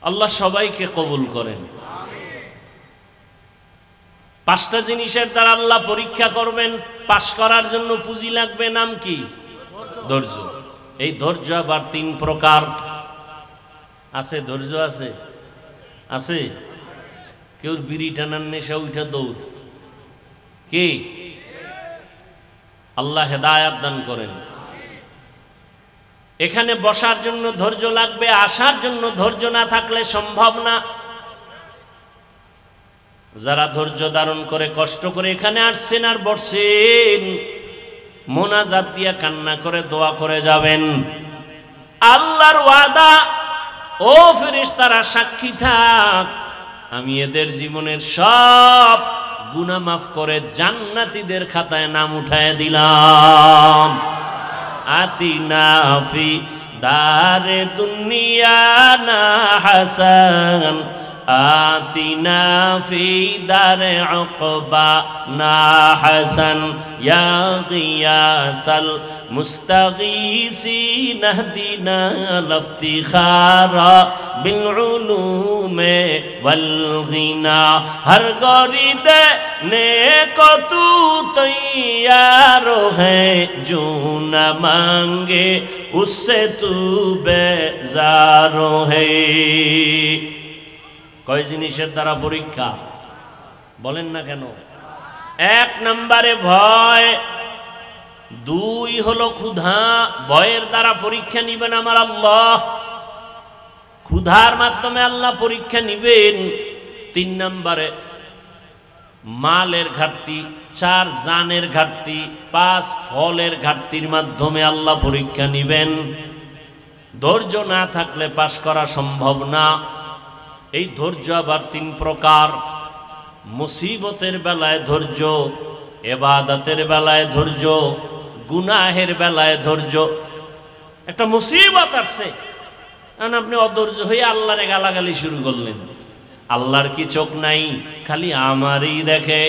আল্লাহ সবাইকে কবুল করেন। 5টা জিনিসের দ্বারা আল্লাহ পরীক্ষা করবেন। পাশ করার জন্য পুঁজি লাগবে, নাম কি? ধৈর্য। এই ধৈর্য আবার 3 প্রকার আছে। ধৈর্য আছে আছে কেউ বিড়ি টানার নেশা উঠা দৌড়। কি? আল্লাহ হেদায়াত দান করেন। এখানে বসার জন্য ধৈর্য লাগবে, আসার জন্য ধৈর্য না থাকলে সম্ভব না। যারা ধৈর্য ধারণ করে কষ্ট করে এখানে আসছেন আর বসছেন, মোনাজাত দিয়া কান্না করে দোয়া করে যাবেন। আল্লাহর ওয়াদা, ও ফেরেশতারা সাক্ষী থাক, আমি এদের জীবনের সব গুনাহ মাফ করে জান্নাতীদের খাতায় নাম উঠায় দিলাম। আতিনা ফি দারে দুনিয়া না হাসান آتنا في دار عقبانا حسن يا غياث المستغيثين اهدنا الافتخار بالعلوم والغنى ہر گوری دینے کو تو تیار ہے جو نہ مانگے اس سے تو بیزار ہے কয় জিনিসের দ্বারা পরীক্ষা বলেন না কেন? এক নম্বরে ভয়, দুই হলো ক্ষুধা। ভয়ের দ্বারা পরীক্ষা নিবেন আমার আল্লাহ, ক্ষুধার মাধ্যমে আল্লাহ পরীক্ষা নিবেন। তিন নম্বরে মালের ঘাটতি, চার জানের ঘাটতি, পাঁচ ফলের ঘাটতির মাধ্যমে আল্লাহ পরীক্ষা নিবেন। ধৈর্য না থাকলে পাশ করা সম্ভব না। এই ধৈর্য আবার তিন প্রকার, মুসিবতের বেলায় ধৈর্য, ইবাদতের বেলায় ধৈর্য, গুনাহের বেলায় ধৈর্য। একটা মুসিবত আসছে, কারণ আপনি অধৈর্য হয়ে আল্লাহরে গালাগালি শুরু করলেন। আল্লাহর কি চোখ নাই? খালি আমারই দেখে।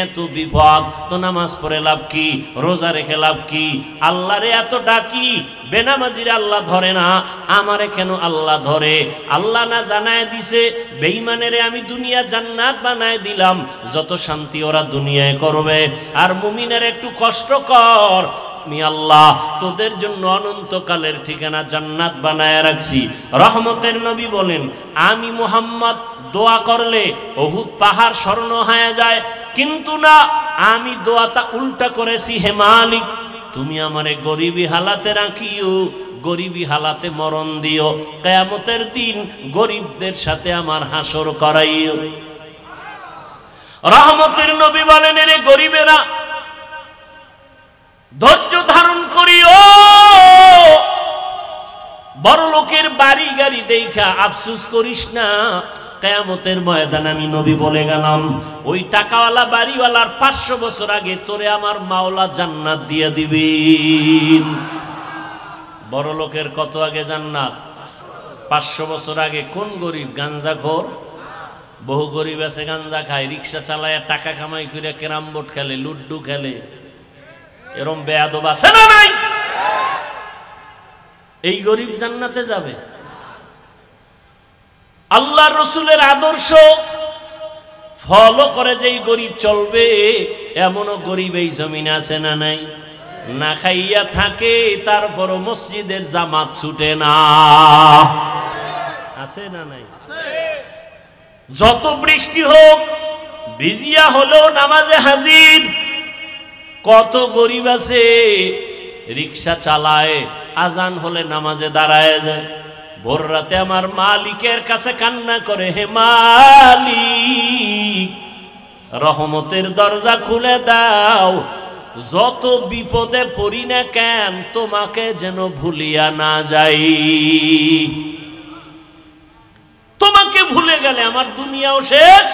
এত বিপদ তো নামাজ পড়ে লাভ কি, রোজা রেখে লাভ কি? আল্লাহরে এত ডাকি, বেনামাজিরে আল্লাহ ধরে না, আমারে কেন আল্লাহ ধরে? আল্লাহ না জানায় দিছে বেঈমানেরে আমি দুনিয়া জান্নাত বানায় দিলাম, যত শান্তি ওরা দুনিয়ায় করবে, আর মুমিনের একটু কষ্ট কর, আমি আল্লাহ তোদের জন্য অনন্তকালের ঠিকানা জান্নাত বানায় রাখছি। রহমতের নবী বলেন, আমি মুহাম্মদ দোয়া করলে উহুদ পাহাড় স্বর্ণ হয়ে যায়, কিন্তু না, আমি দোয়াটা উল্টা করেছি। হে মালিক, তুমি আমারে গরিবী হালাতে রাখিও, গরিবী হালাতে মরণ দিও, কিয়ামতের দিন গরিবদের সাথে আমার হাসর করাইও। রহমতের নবী বলেন, এরে গরিবেরা ধৈর্য ধারণ করিও, বড় লোকের বাড়ি গাড়ি দেখা আফসোস করিস না। কিয়ামতের ময়দানে আমি নবী বলে গেলাম, ওই টাকাওয়ালা বাড়িওয়ালার 500 বছর আগে তোরে আমার মাওলা জান্নাত দিয়ে দিবেন। বড় লোকের কত আগে জান্নাত? 500 বছর আগে। কোন গরিব? গাঞ্জাখোর। বহু গরিব আছে গাঞ্জা খায়, রিক্সা চালায়, টাকা কামাই করে ক্যারাম বোর্ড খেলে, লুড্ডু খেলে, এরম বেয়াদব আছে না নাই? এই গরিব জান্নাতে যাবে? আল্লাহর রাসূলের আদর্শ ফলো করে যেই গরিব চলবে, এমনও গরিব এই জমিনে আছে না নাই? না খাইয়া থাকে, তারপরও মসজিদের জামাত ছুটে না, আছে না নাই? যত বৃষ্টি হোক ভিজিয়া হলেও নামাজে হাজির। কত গরিব আছে রিক্সা চালায়, আজান হলে নামাজে দাঁড়ায় যায়, ভোর রাতে আমার মালিকের কাছে কান্না করে, হে মালিক রহমতের দরজা খুলে দাও, যত বিপদে পড়ি না কেন তোমাকে যেন ভুলিয়া না যাই। তোমাকে ভুলে গেলে আমার দুনিয়াও শেষ,